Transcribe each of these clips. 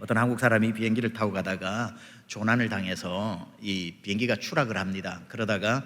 어떤 한국 사람이 비행기를 타고 가다가 조난을 당해서 이 비행기가 추락을 합니다. 그러다가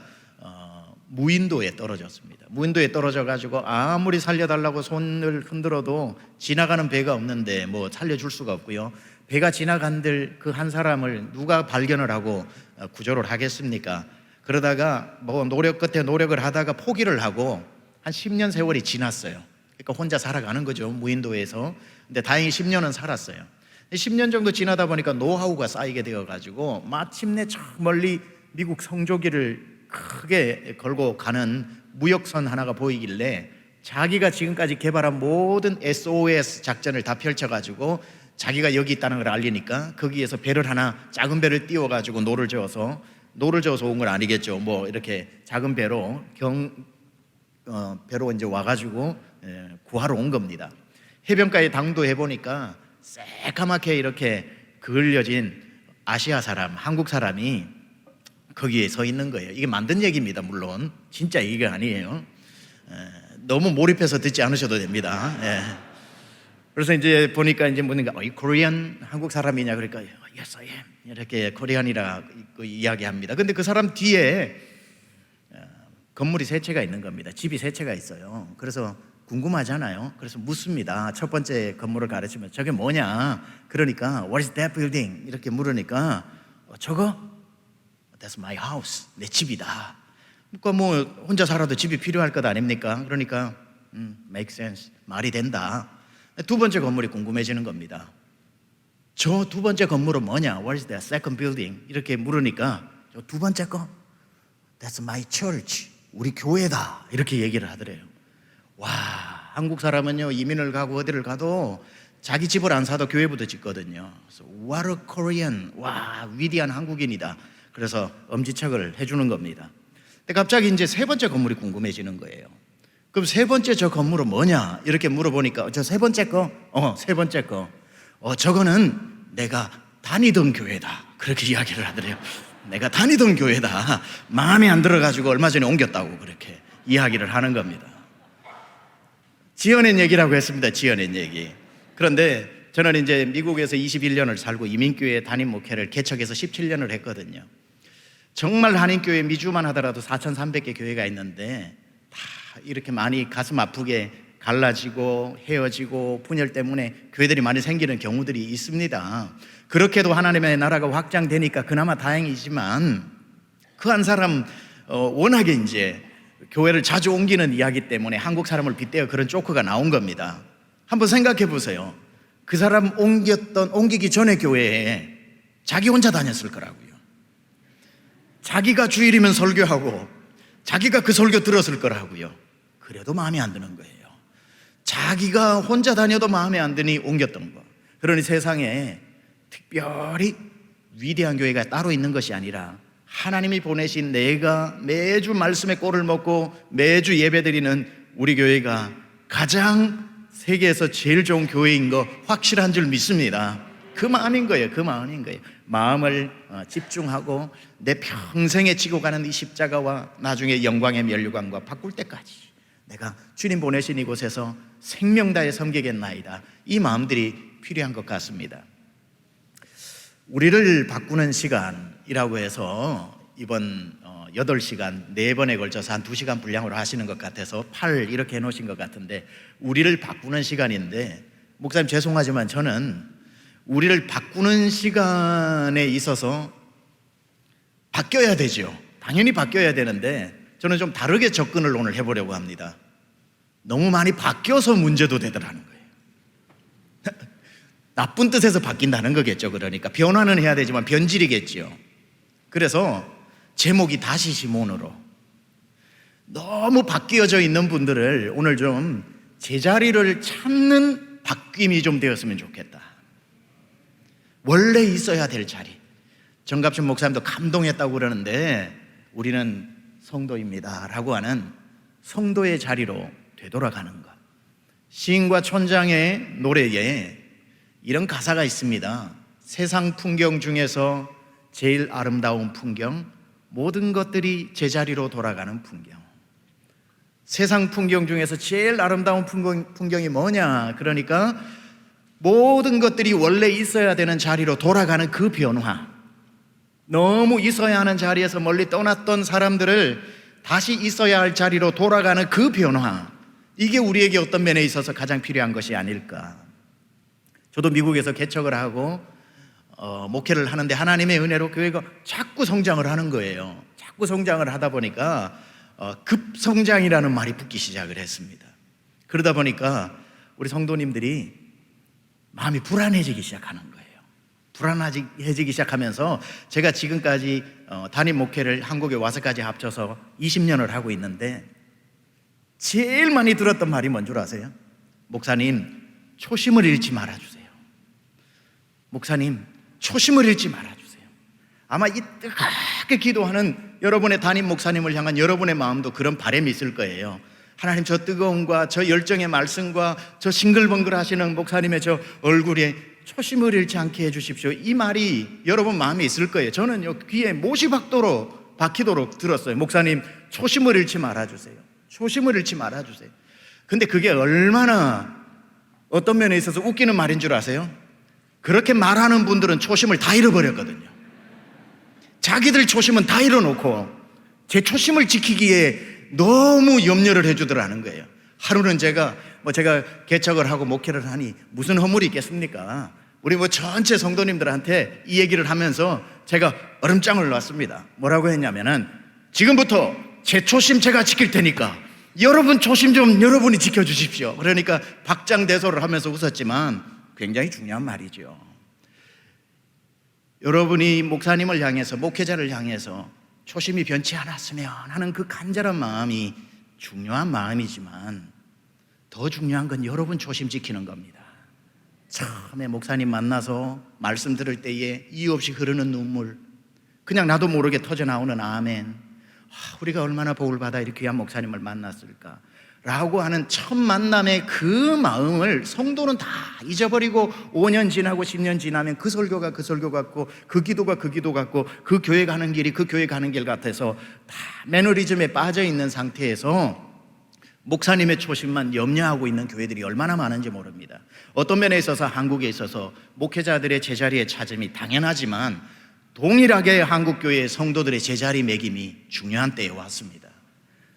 무인도에 떨어졌습니다. 무인도에 떨어져 가지고 아무리 살려달라고 손을 흔들어도 지나가는 배가 없는데 뭐 살려줄 수가 없고요. 배가 지나간들 그 한 사람을 누가 발견을 하고 구조를 하겠습니까? 그러다가 뭐 노력 끝에 노력을 하다가 포기를 하고 한 10년 세월이 지났어요. 그러니까 혼자 살아가는 거죠, 무인도에서. 근데 다행히 10년은 살았어요. 10년 정도 지나다 보니까 노하우가 쌓이게 되어가지고 마침내 저 멀리 미국 성조기를 크게 걸고 가는 무역선 하나가 보이길래 자기가 지금까지 개발한 모든 SOS 작전을 다 펼쳐가지고 자기가 여기 있다는 걸 알리니까 거기에서 배를 하나, 작은 배를 띄워가지고 노를 저어서 온 건 아니겠죠. 뭐 이렇게 작은 배로 배로 이제 와가지고 구하러 온 겁니다. 해변가에 당도해 보니까 새까맣게 이렇게 그을려진 아시아 사람, 한국 사람이 거기에 서 있는 거예요. 이게 만든 얘기입니다. 물론 진짜 얘기가 아니에요. 너무 몰입해서 듣지 않으셔도 됩니다. 그래서 이제 보니까 이제 묻는가, 이 코리안 한국 사람이냐 그러니까 yes I am 이렇게 코리안이라 이야기합니다. 근데 그 사람 뒤에 건물이 세 채가 있는 겁니다. 집이 세 채가 있어요. 그래서 궁금하잖아요. 그래서 묻습니다. 첫 번째 건물을 가르치면 저게 뭐냐? 그러니까 what is that building? 이렇게 물으니까 저거? That's my house. 내 집이다. 그러니까 뭐 혼자 살아도 집이 필요할 것 아닙니까? 그러니까 make sense. 말이 된다. 두 번째 건물이 궁금해지는 겁니다. 저 두 번째 건물은 뭐냐? What is that second building? 이렇게 물으니까 저 두 번째 거? That's my church. 우리 교회다. 이렇게 얘기를 하더래요. 와, 한국 사람은요, 이민을 가고 어디를 가도 자기 집을 안 사도 교회부터 짓거든요. 그래서 What a Korean. 와, 위대한 한국인이다. 그래서 엄지척을 해주는 겁니다. 근데 갑자기 이제 세 번째 건물이 궁금해지는 거예요. 그럼 세 번째 저 건물은 뭐냐? 이렇게 물어보니까 저 세 번째 거? 세 번째 거. 저거는 내가 다니던 교회다. 그렇게 이야기를 하더래요. 내가 다니던 교회다. 마음에 안 들어가지고 얼마 전에 옮겼다고 그렇게 이야기를 하는 겁니다. 지어낸 얘기라고 했습니다. 지어낸 얘기. 그런데 저는 이제 미국에서 21년을 살고 이민교회 담임 목회를 개척해서 17년을 했거든요. 정말 한인교회 미주만 하더라도 4,300개 교회가 있는데 다 이렇게 많이 가슴 아프게 갈라지고 헤어지고 분열 때문에 교회들이 많이 생기는 경우들이 있습니다. 그렇게도 하나님의 나라가 확장되니까 그나마 다행이지만 그 한 사람 워낙에 이제 교회를 자주 옮기는 이야기 때문에 한국 사람을 빗대어 그런 조크가 나온 겁니다. 한번 생각해 보세요. 그 사람 옮기기 전에 교회에 자기 혼자 다녔을 거라고요. 자기가 주일이면 설교하고 자기가 그 설교 들었을 거라고요. 그래도 마음에 안 드는 거예요. 자기가 혼자 다녀도 마음에 안 드니 옮겼던 거. 그러니 세상에 특별히 위대한 교회가 따로 있는 것이 아니라 하나님이 보내신 내가 매주 말씀의 꼴을 먹고 매주 예배드리는 우리 교회가 가장 세계에서 제일 좋은 교회인 거 확실한 줄 믿습니다. 그 마음인 거예요. 그 마음인 거예요. 마음을 집중하고 내 평생에 지고 가는 이 십자가와 나중에 영광의 면류관과 바꿀 때까지 내가 주님 보내신 이곳에서 생명 다해 섬기겠나이다. 이 마음들이 필요한 것 같습니다. 우리를 바꾸는 시간이라고 해서 이번 8시간 4번에 걸쳐서 한 2시간 분량으로 하시는 것 같아서 8 이렇게 해놓으신 것 같은데 우리를 바꾸는 시간인데 목사님 죄송하지만 저는 우리를 바꾸는 시간에 있어서 바뀌어야 되죠. 당연히 바뀌어야 되는데 저는 좀 다르게 접근을 오늘 해보려고 합니다. 너무 많이 바뀌어서 문제도 되더라는 거예요. 나쁜 뜻에서 바뀐다는 거겠죠. 그러니까 변화는 해야 되지만 변질이겠죠. 그래서 제목이 다시 시몬으로. 너무 바뀌어져 있는 분들을 오늘 좀 제자리를 찾는 바뀜이 좀 되었으면 좋겠다. 원래 있어야 될 자리. 정갑춘 목사님도 감동했다고 그러는데 우리는 성도입니다 라고 하는 성도의 자리로 되돌아가는 것. 시인과 촌장의 노래에 이런 가사가 있습니다. 세상 풍경 중에서 제일 아름다운 풍경, 모든 것들이 제자리로 돌아가는 풍경. 세상 풍경 중에서 제일 아름다운 풍경이 뭐냐? 그러니까 모든 것들이 원래 있어야 되는 자리로 돌아가는 그 변화, 너무 있어야 하는 자리에서 멀리 떠났던 사람들을 다시 있어야 할 자리로 돌아가는 그 변화, 이게 우리에게 어떤 면에 있어서 가장 필요한 것이 아닐까. 저도 미국에서 개척을 하고 목회를 하는데 하나님의 은혜로 교회가 자꾸 성장을 하는 거예요. 자꾸 성장을 하다 보니까 급성장이라는 말이 붙기 시작을 했습니다. 그러다 보니까 우리 성도님들이 마음이 불안해지기 시작하는 거예요. 불안해지기 시작하면서 제가 지금까지 담임 목회를 한국에 와서까지 합쳐서 20년을 하고 있는데 제일 많이 들었던 말이 뭔 줄 아세요? 목사님, 초심을 잃지 말아주세요. 목사님, 초심을 잃지 말아주세요. 아마 이 뜨겁게 기도하는 여러분의 담임 목사님을 향한 여러분의 마음도 그런 바람이 있을 거예요. 하나님, 저 뜨거움과 저 열정의 말씀과 저 싱글벙글 하시는 목사님의 저 얼굴에 초심을 잃지 않게 해주십시오. 이 말이 여러분 마음에 있을 거예요. 저는 귀에 못이 박히도록 들었어요. 목사님, 초심을 잃지 말아주세요. 초심을 잃지 말아주세요. 근데 그게 얼마나 어떤 면에 있어서 웃기는 말인 줄 아세요? 그렇게 말하는 분들은 초심을 다 잃어버렸거든요. 자기들 초심은 다 잃어놓고 제 초심을 지키기에 너무 염려를 해주더라는 거예요. 하루는 제가 개척을 하고 목회를 하니 무슨 허물이 있겠습니까? 우리 전체 성도님들한테 이 얘기를 하면서 제가 얼음장을 놨습니다. 뭐라고 했냐면은, 지금부터 제 초심 제가 지킬 테니까 여러분 초심 좀 여러분이 지켜주십시오. 그러니까 박장대소를 하면서 웃었지만 굉장히 중요한 말이죠. 여러분이 목사님을 향해서, 목회자를 향해서 초심이 변치 않았으면 하는 그 간절한 마음이 중요한 마음이지만 더 중요한 건 여러분 초심 지키는 겁니다. 처음에 목사님 만나서 말씀 들을 때에 이유 없이 흐르는 눈물, 그냥 나도 모르게 터져나오는 아멘, 우리가 얼마나 복을 받아 이렇게 귀한 목사님을 만났을까 라고 하는 첫 만남의 그 마음을 성도는 다 잊어버리고 5년 지나고 10년 지나면 그 설교가 그 설교 같고 그 기도가 그 기도 같고 그 교회 가는 길이 그 교회 가는 길 같아서 다 매너리즘에 빠져 있는 상태에서 목사님의 초심만 염려하고 있는 교회들이 얼마나 많은지 모릅니다. 어떤 면에 있어서 한국에 있어서 목회자들의 제자리에 찾음이 당연하지만 동일하게 한국교회의 성도들의 제자리 매김이 중요한 때에 왔습니다.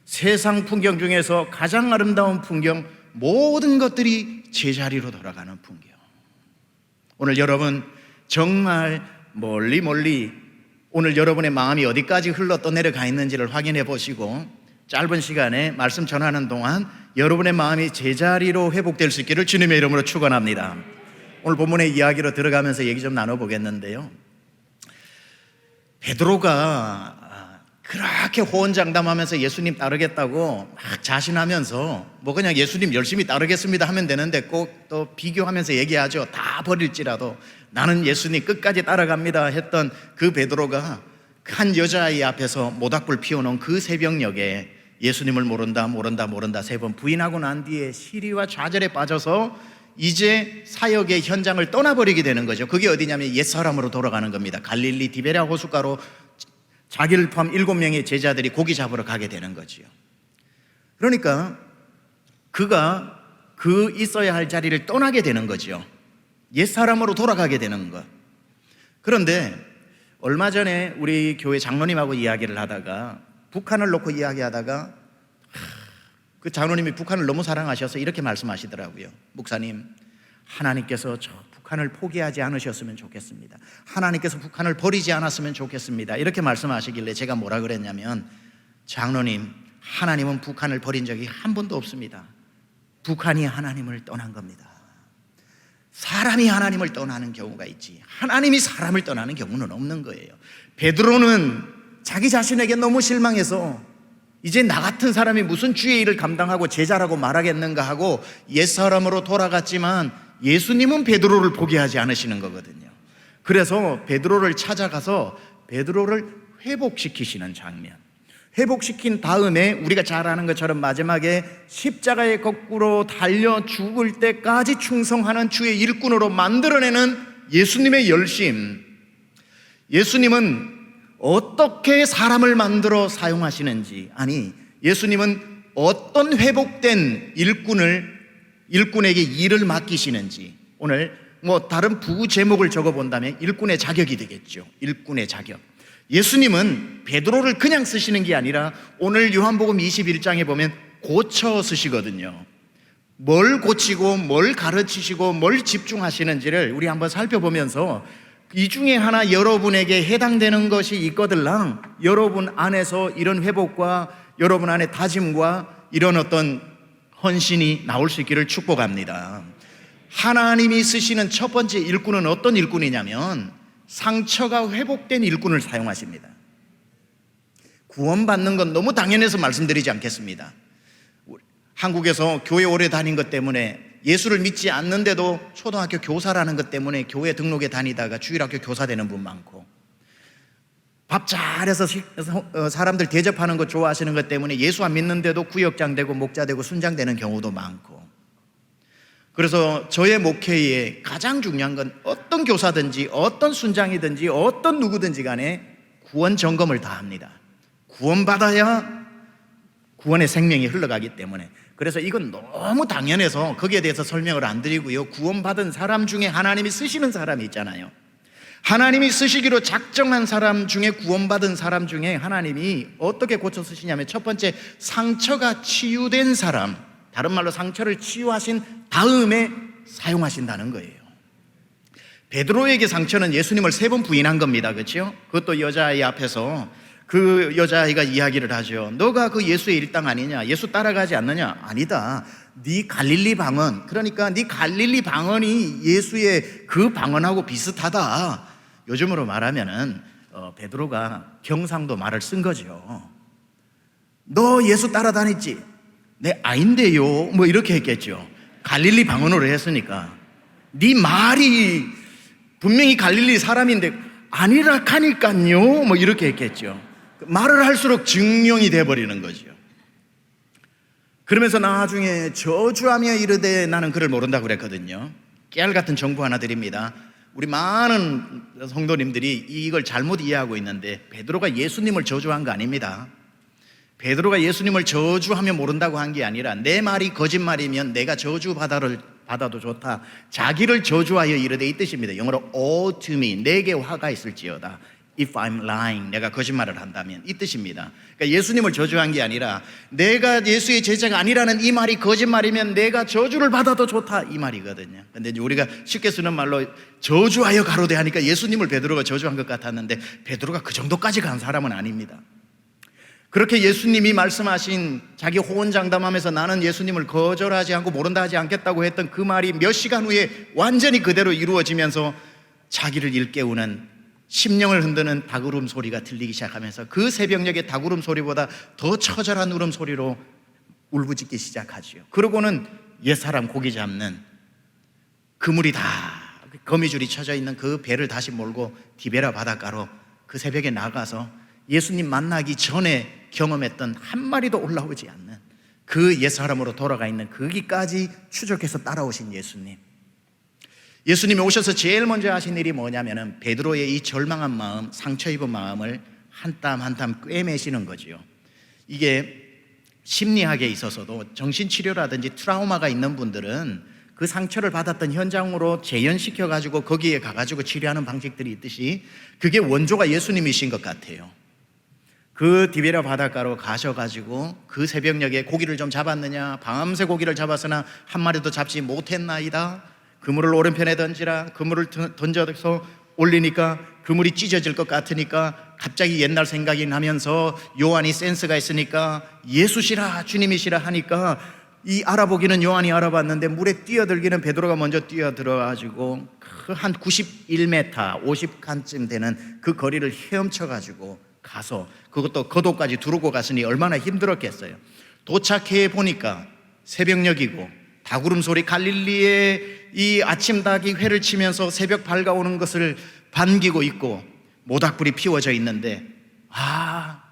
세상 풍경 중에서 가장 아름다운 풍경, 모든 것들이 제자리로 돌아가는 풍경. 오늘 여러분 정말 멀리 오늘 여러분의 마음이 어디까지 흘러 떠내려가 있는지를 확인해 보시고 짧은 시간에 말씀 전하는 동안 여러분의 마음이 제자리로 회복될 수 있기를 주님의 이름으로 축원합니다. 오늘 본문의 이야기로 들어가면서 얘기 좀 나눠보겠는데요, 베드로가 그렇게 호언장담하면서 예수님 따르겠다고 막 자신하면서 그냥 예수님 열심히 따르겠습니다 하면 되는데 꼭 또 비교하면서 얘기하죠. 다 버릴지라도 나는 예수님 끝까지 따라갑니다 했던 그 베드로가 한 여자아이 앞에서 모닥불 피워놓은 그 새벽녘에 예수님을 모른다 3번 부인하고 난 뒤에 시리와 좌절에 빠져서 이제 사역의 현장을 떠나버리게 되는 거죠. 그게 어디냐면 옛사람으로 돌아가는 겁니다. 갈릴리 디베랴 호숫가로 자기를 포함 7명의 제자들이 고기 잡으러 가게 되는 거지요. 그러니까 그가 그 있어야 할 자리를 떠나게 되는 거죠. 옛사람으로 돌아가게 되는 것. 그런데 얼마 전에 우리 교회 장로님하고 이야기를 하다가 북한을 놓고 이야기하다가 그 장로님이 북한을 너무 사랑하셔서 이렇게 말씀하시더라고요. 목사님, 하나님께서 저 북한을 포기하지 않으셨으면 좋겠습니다. 하나님께서 북한을 버리지 않았으면 좋겠습니다. 이렇게 말씀하시길래 제가 뭐라 그랬냐면, 장로님, 하나님은 북한을 버린 적이 한 번도 없습니다. 북한이 하나님을 떠난 겁니다. 사람이 하나님을 떠나는 경우가 있지 하나님이 사람을 떠나는 경우는 없는 거예요. 베드로는 자기 자신에게 너무 실망해서 이제 나 같은 사람이 무슨 주의 일을 감당하고 제자라고 말하겠는가 하고 옛사람으로 돌아갔지만 예수님은 베드로를 포기하지 않으시는 거거든요. 그래서 베드로를 찾아가서 베드로를 회복시키시는 장면, 회복시킨 다음에 우리가 잘 아는 것처럼 마지막에 십자가에 거꾸로 달려 죽을 때까지 충성하는 주의 일꾼으로 만들어내는 예수님의 열심. 예수님은 어떻게 사람을 만들어 사용하시는지, 아니 예수님은 어떤 회복된 일꾼에게 일을 맡기시는지 오늘 뭐 다른 부제목을 적어본다면 일꾼의 자격이 되겠죠. 일꾼의 자격. 예수님은 베드로를 그냥 쓰시는 게 아니라 오늘 요한복음 21장에 보면 고쳐 쓰시거든요. 뭘 고치고 뭘 가르치시고 뭘 집중하시는지를 우리 한번 살펴보면서 이 중에 하나 여러분에게 해당되는 것이 있거들랑 여러분 안에서 이런 회복과 여러분 안에 다짐과 이런 어떤 헌신이 나올 수 있기를 축복합니다. 하나님이 쓰시는 첫 번째 일꾼은 어떤 일꾼이냐면 상처가 회복된 일꾼을 사용하십니다. 구원받는 건 너무 당연해서 말씀드리지 않겠습니다. 한국에서 교회 오래 다닌 것 때문에 예수를 믿지 않는데도 초등학교 교사라는 것 때문에 교회 등록에 다니다가 주일학교 교사 되는 분 많고, 밥 잘해서 사람들 대접하는 거 좋아하시는 것 때문에 예수 안 믿는데도 구역장 되고 목자 되고 순장 되는 경우도 많고. 그래서 저의 목회에 가장 중요한 건 어떤 교사든지 어떤 순장이든지 어떤 누구든지 간에 구원 점검을 다 합니다. 구원받아야 구원의 생명이 흘러가기 때문에. 그래서 이건 너무 당연해서 거기에 대해서 설명을 안 드리고요. 구원받은 사람 중에 하나님이 쓰시는 사람이 있잖아요. 하나님이 쓰시기로 작정한 사람 중에, 구원받은 사람 중에 하나님이 어떻게 고쳐 쓰시냐면 첫 번째, 상처가 치유된 사람, 다른 말로 상처를 치유하신 다음에 사용하신다는 거예요. 베드로에게 상처는 예수님을 3번 부인한 겁니다. 그렇죠? 그것도 여자아이 앞에서 그 여자아이가 이야기를 하죠. 너가 그 예수의 일당 아니냐? 예수 따라가지 않느냐? 아니다. 네 갈릴리 방언, 그러니까 네 갈릴리 방언이 예수의 그 방언하고 비슷하다. 요즘으로 말하면은 베드로가 경상도 말을 쓴 거죠. 너 예수 따라다녔지? 네, 아닌데요. 뭐 이렇게 했겠죠. 갈릴리 방언으로 했으니까. 네 말이 분명히 갈릴리 사람인데 아니라 하니까요. 뭐 이렇게 했겠죠. 말을 할수록 증명이 돼버리는 거죠. 그러면서 나중에 저주하며 이르되 나는 그를 모른다고 그랬거든요. 깨알 같은 정보 하나 드립니다. 우리 많은 성도님들이 이걸 잘못 이해하고 있는데 베드로가 예수님을 저주한 거 아닙니다. 베드로가 예수님을 저주하며 모른다고 한 게 아니라 내 말이 거짓말이면 내가 저주받아도 좋다. 자기를 저주하여 이르되 이 뜻입니다. 영어로 woe to me, 내게 화가 있을지어다. If I'm lying, 내가 거짓말을 한다면, 이 뜻입니다. 그러니까 예수님을 저주한 게 아니라 내가 예수의 제자가 아니라는 이 말이 거짓말이면 내가 저주를 받아도 좋다, 이 말이거든요. 근데 우리가 쉽게 쓰는 말로 저주하여 가로되 하니까 예수님을 베드로가 저주한 것 같았는데 베드로가 그 정도까지 간 사람은 아닙니다. 그렇게 예수님이 말씀하신 자기 호언장담하면서 나는 예수님을 거절하지 않고 모른다 하지 않겠다고 했던 그 말이 몇 시간 후에 완전히 그대로 이루어지면서 자기를 일깨우는, 심령을 흔드는 닭울음 소리가 들리기 시작하면서 그 새벽녘의 닭울음 소리보다 더 처절한 울음소리로 울부짖기 시작하지요. 그러고는 옛사람 고기 잡는 그물이 다 거미줄이 쳐져 있는 그 배를 다시 몰고 디베라 바닷가로 그 새벽에 나가서 예수님 만나기 전에 경험했던 한 마리도 올라오지 않는 그 옛사람으로 돌아가 있는 거기까지 추적해서 따라오신 예수님. 예수님이 오셔서 제일 먼저 하신 일이 뭐냐면은 베드로의 이 절망한 마음, 상처 입은 마음을 한 땀 한 땀 꿰매시는 거지요. 이게 심리학에 있어서도 정신치료라든지 트라우마가 있는 분들은 그 상처를 받았던 현장으로 재현시켜 가지고 거기에 가가지고 치료하는 방식들이 있듯이 그게 원조가 예수님이신 것 같아요. 그 디베라 바닷가로 가셔가지고 그 새벽녘에 고기를 좀 잡았느냐, 밤새 고기를 잡았으나 한 마리도 잡지 못했나이다. 그물을 오른편에 던지라. 그물을 던져서 올리니까 그물이 찢어질 것 같으니까 갑자기 옛날 생각이 나면서 요한이 센스가 있으니까 예수시라 주님이시라 하니까 이 알아보기는 요한이 알아봤는데 물에 뛰어들기는 베드로가 먼저 뛰어들어가지고 그 한 91m 50칸쯤 되는 그 거리를 헤엄쳐가지고 가서 그것도 거도까지 두르고 갔으니 얼마나 힘들었겠어요. 도착해 보니까 새벽녘이고 닭울음 소리, 갈릴리의 이 아침 닭이 회를 치면서 새벽 밝아오는 것을 반기고 있고 모닥불이 피워져 있는데, 아,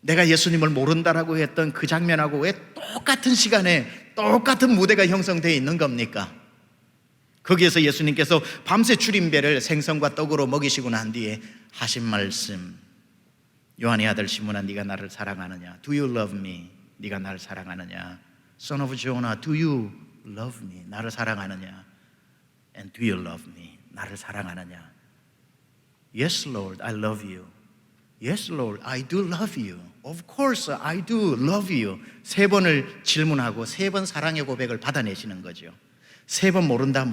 내가 예수님을 모른다라고 했던 그 장면하고 왜 똑같은 시간에 똑같은 무대가 형성되어 있는 겁니까? 거기에서 예수님께서 밤새 줄임배를 생선과 떡으로 먹이시고 난 뒤에 하신 말씀, 요한의 아들 시몬아 네가 나를 사랑하느냐? Do you love me? 네가 나를 사랑하느냐? Son of Jonah, do you love me? 나를 사랑하느냐? And do you love me? 나를 사랑하느냐? Yes, Lord, I love you. Yes, Lord, I do love you. Of course, I do love you. 3번을 질문하고 3번 사랑의 고백을 받아내시는 거죠. 3번 모른다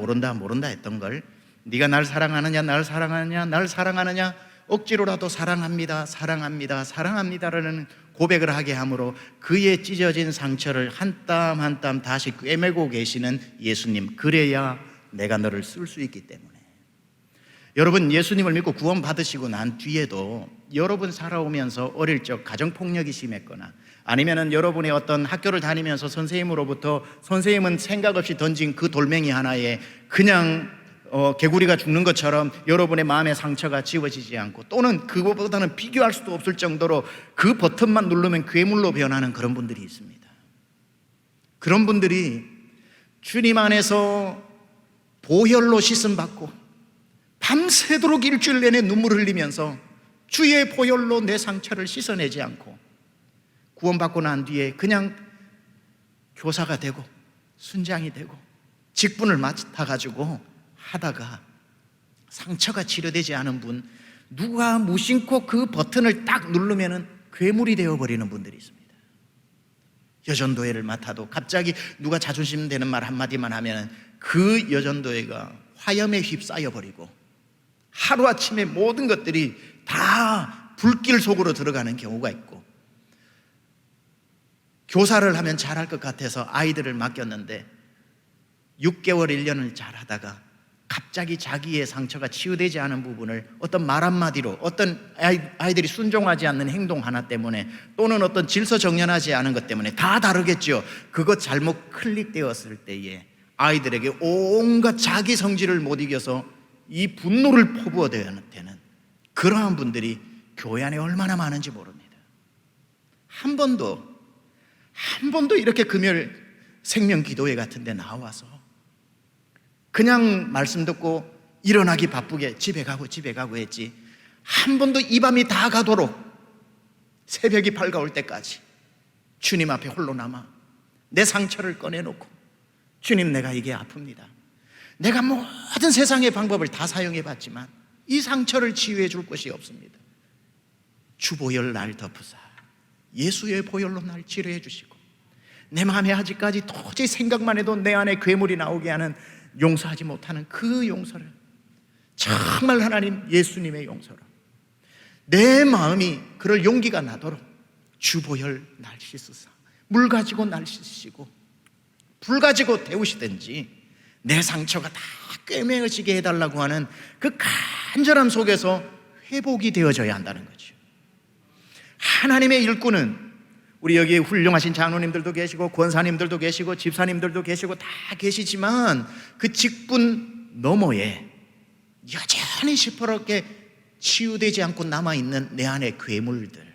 했던 걸 네가 날 사랑하느냐, 날 사랑하느냐, 날 사랑하느냐, 억지로라도 사랑합니다라는 고백을 하게 함으로 그의 찢어진 상처를 한 땀 한 땀 다시 꿰매고 계시는 예수님, 그래야 내가 너를 쓸 수 있기 때문에. 여러분, 예수님을 믿고 구원 받으시고 난 뒤에도 여러분 살아오면서 어릴 적 가정폭력이 심했거나 아니면은 여러분의 어떤 학교를 다니면서 선생님으로부터 선생님은 생각 없이 던진 그 돌멩이 하나에 그냥 개구리가 죽는 것처럼 여러분의 마음의 상처가 지워지지 않고, 또는 그것보다는 비교할 수도 없을 정도로 그 버튼만 누르면 괴물로 변하는 그런 분들이 있습니다. 그런 분들이 주님 안에서 보혈로 씻음받고 밤새도록 일주일 내내 눈물을 흘리면서 주의 보혈로 내 상처를 씻어내지 않고 구원받고 난 뒤에 그냥 교사가 되고 순장이 되고 직분을 맡아가지고 하다가 상처가 치료되지 않은 분, 누가 무심코 그 버튼을 딱 누르면은 괴물이 되어버리는 분들이 있습니다. 여전도회를 맡아도 갑자기 누가 자존심 되는 말 한마디만 하면 그 여전도회가 화염에 휩싸여버리고 하루아침에 모든 것들이 다 불길 속으로 들어가는 경우가 있고, 교사를 하면 잘할 것 같아서 아이들을 맡겼는데 6개월, 1년을 잘하다가 갑자기 자기의 상처가 치유되지 않은 부분을 어떤 말 한마디로, 어떤 아이들이 순종하지 않는 행동 하나 때문에, 또는 어떤 질서정연하지 않은 것 때문에, 다 다르겠죠. 그것 잘못 클릭되었을 때에 아이들에게 온갖 자기 성질을 못 이겨서 이 분노를 퍼부어대야 되는 그러한 분들이 교회 안에 얼마나 많은지 모릅니다. 한 번도 이렇게 금요일 생명 기도회 같은 데 나와서 그냥 말씀 듣고 일어나기 바쁘게 집에 가고 했지, 한 번도 이 밤이 다 가도록 새벽이 밝아올 때까지 주님 앞에 홀로 남아 내 상처를 꺼내놓고, 주님, 내가 이게 아픕니다. 내가 모든 세상의 방법을 다 사용해 봤지만 이 상처를 치유해 줄 것이 없습니다. 주 보혈 날 덮으사 예수의 보혈로 날 치료해 주시고, 내 마음에 아직까지 도저히 생각만 해도 내 안에 괴물이 나오게 하는 용서하지 못하는 그 용서를, 정말 하나님 예수님의 용서로 내 마음이 그럴 용기가 나도록 주 보혈 날 씻으사, 물 가지고 날 씻으시고 불 가지고 데우시든지 내 상처가 다 꿰매어지게 해달라고 하는 그 간절함 속에서 회복이 되어져야 한다는 거죠. 하나님의 일꾼은, 우리 여기에 훌륭하신 장로님들도 계시고 권사님들도 계시고 집사님들도 계시고 다 계시지만 그 직분 너머에 여전히 시퍼렇게 치유되지 않고 남아있는 내 안의 괴물들.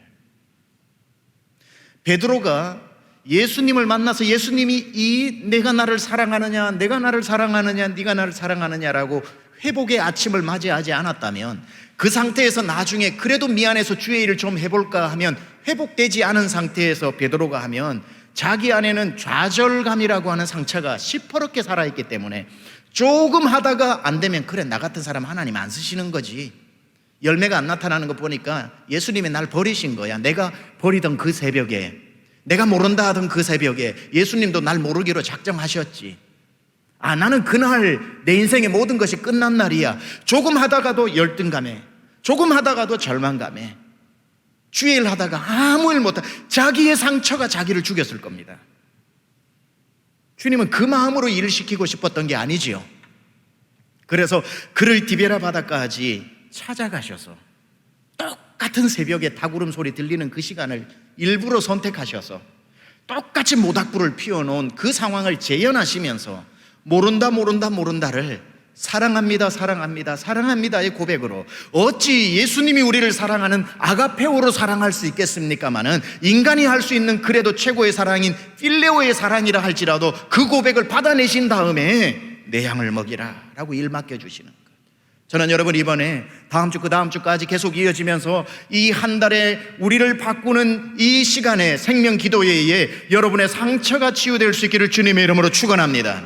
베드로가 예수님을 만나서 예수님이 내가 나를 사랑하느냐, 네가 나를 사랑하느냐라고 회복의 아침을 맞이하지 않았다면, 그 상태에서 나중에 그래도 미안해서 주의 일을 좀 해볼까 하면 회복되지 않은 상태에서 베드로가 하면 자기 안에는 좌절감이라고 하는 상처가 시퍼렇게 살아있기 때문에 조금 하다가 안 되면, 그래, 나 같은 사람 하나님 안 쓰시는 거지, 열매가 안 나타나는 거 보니까 예수님이 날 버리신 거야. 내가 버리던 그 새벽에, 내가 모른다 하던 그 새벽에 예수님도 날 모르기로 작정하셨지. 나는 그날 내 인생의 모든 것이 끝난 날이야. 조금 하다가도 열등감에, 조금 하다가도 절망감에, 주의 일 하다가 아무 일 못하, 자기의 상처가 자기를 죽였을 겁니다. 주님은 그 마음으로 일을 시키고 싶었던 게 아니지요. 그래서 그를 디베라 바다까지 찾아가셔서 똑같은 새벽에 닭울음 소리 들리는 그 시간을 일부러 선택하셔서 똑같이 모닥불을 피워놓은 그 상황을 재현하시면서 모른다를 사랑합니다의 고백으로, 어찌 예수님이 우리를 사랑하는 아가페오로 사랑할 수 있겠습니까마는, 인간이 할 수 있는 그래도 최고의 사랑인 필레오의 사랑이라 할지라도 그 고백을 받아내신 다음에 내 양을 먹이라 라고 일 맡겨주시는 것. 저는 여러분, 이번에 다음 주 그 다음 주까지 계속 이어지면서 이 한 달에 우리를 바꾸는 이 시간에 생명 기도회에 여러분의 상처가 치유될 수 있기를 주님의 이름으로 축원합니다.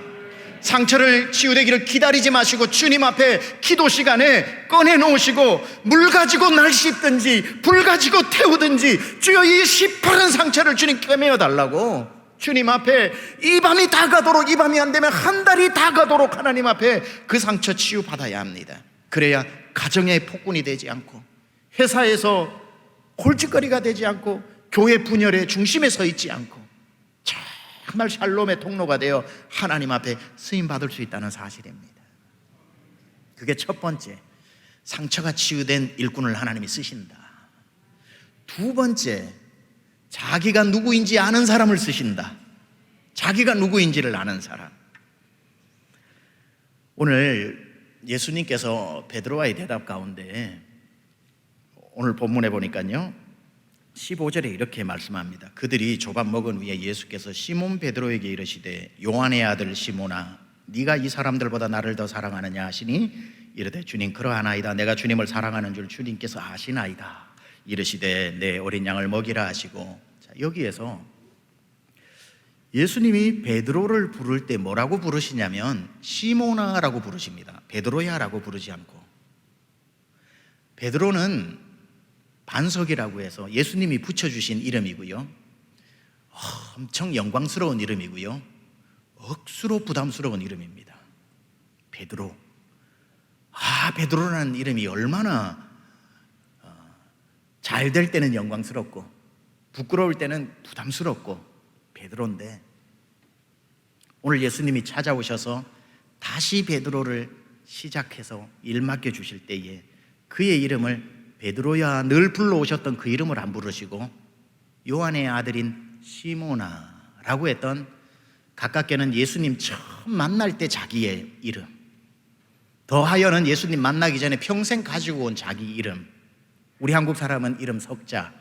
상처를 치유되기를 기다리지 마시고 주님 앞에 기도 시간에 꺼내 놓으시고 물 가지고 날 씻든지 불 가지고 태우든지 주여 이 시퍼런 상처를 주님께 메어 달라고 주님 앞에 이 밤이 다 가도록, 이 밤이 안 되면 한 달이 다 가도록 하나님 앞에 그 상처 치유 받아야 합니다. 그래야 가정의 폭군이 되지 않고 회사에서 골칫거리가 되지 않고 교회 분열의 중심에 서 있지 않고 정말 샬롬의 통로가 되어 하나님 앞에 쓰임 받을 수 있다는 사실입니다. 그게 첫 번째, 상처가 치유된 일꾼을 하나님이 쓰신다. 두 번째, 자기가 누구인지 아는 사람을 쓰신다. 자기가 누구인지를 아는 사람. 오늘 예수님께서 베드로와의 대답 가운데 오늘 본문에 보니까요 15절에 이렇게 말씀합니다. 그들이 조밥 먹은 후에 예수께서 시몬 베드로에게 이르시되 요한의 아들 시몬아 네가 이 사람들보다 나를 더 사랑하느냐 하시니 이르되 주님 그러하나이다. 내가 주님을 사랑하는 줄 주님께서 아시나이다. 이르시되 내 어린 양을 먹이라 하시고. 자, 여기에서 예수님이 베드로를 부를 때 뭐라고 부르시냐면 시몬아라고 부르십니다. 베드로야라고 부르지 않고. 베드로는 반석이라고 해서 예수님이 붙여주신 이름이고요, 엄청 영광스러운 이름이고요, 억수로 부담스러운 이름입니다. 베드로. 베드로라는 이름이 얼마나 잘 될 때는 영광스럽고 부끄러울 때는 부담스럽고 베드로인데, 오늘 예수님이 찾아오셔서 다시 베드로를 시작해서 일 맡겨주실 때에 그의 이름을 베드로야 늘 불러오셨던 그 이름을 안 부르시고 요한의 아들인 시몬아라고 했던, 가깝게는 예수님 처음 만날 때 자기의 이름, 더하여는 예수님 만나기 전에 평생 가지고 온 자기 이름. 우리 한국 사람은 이름 석자,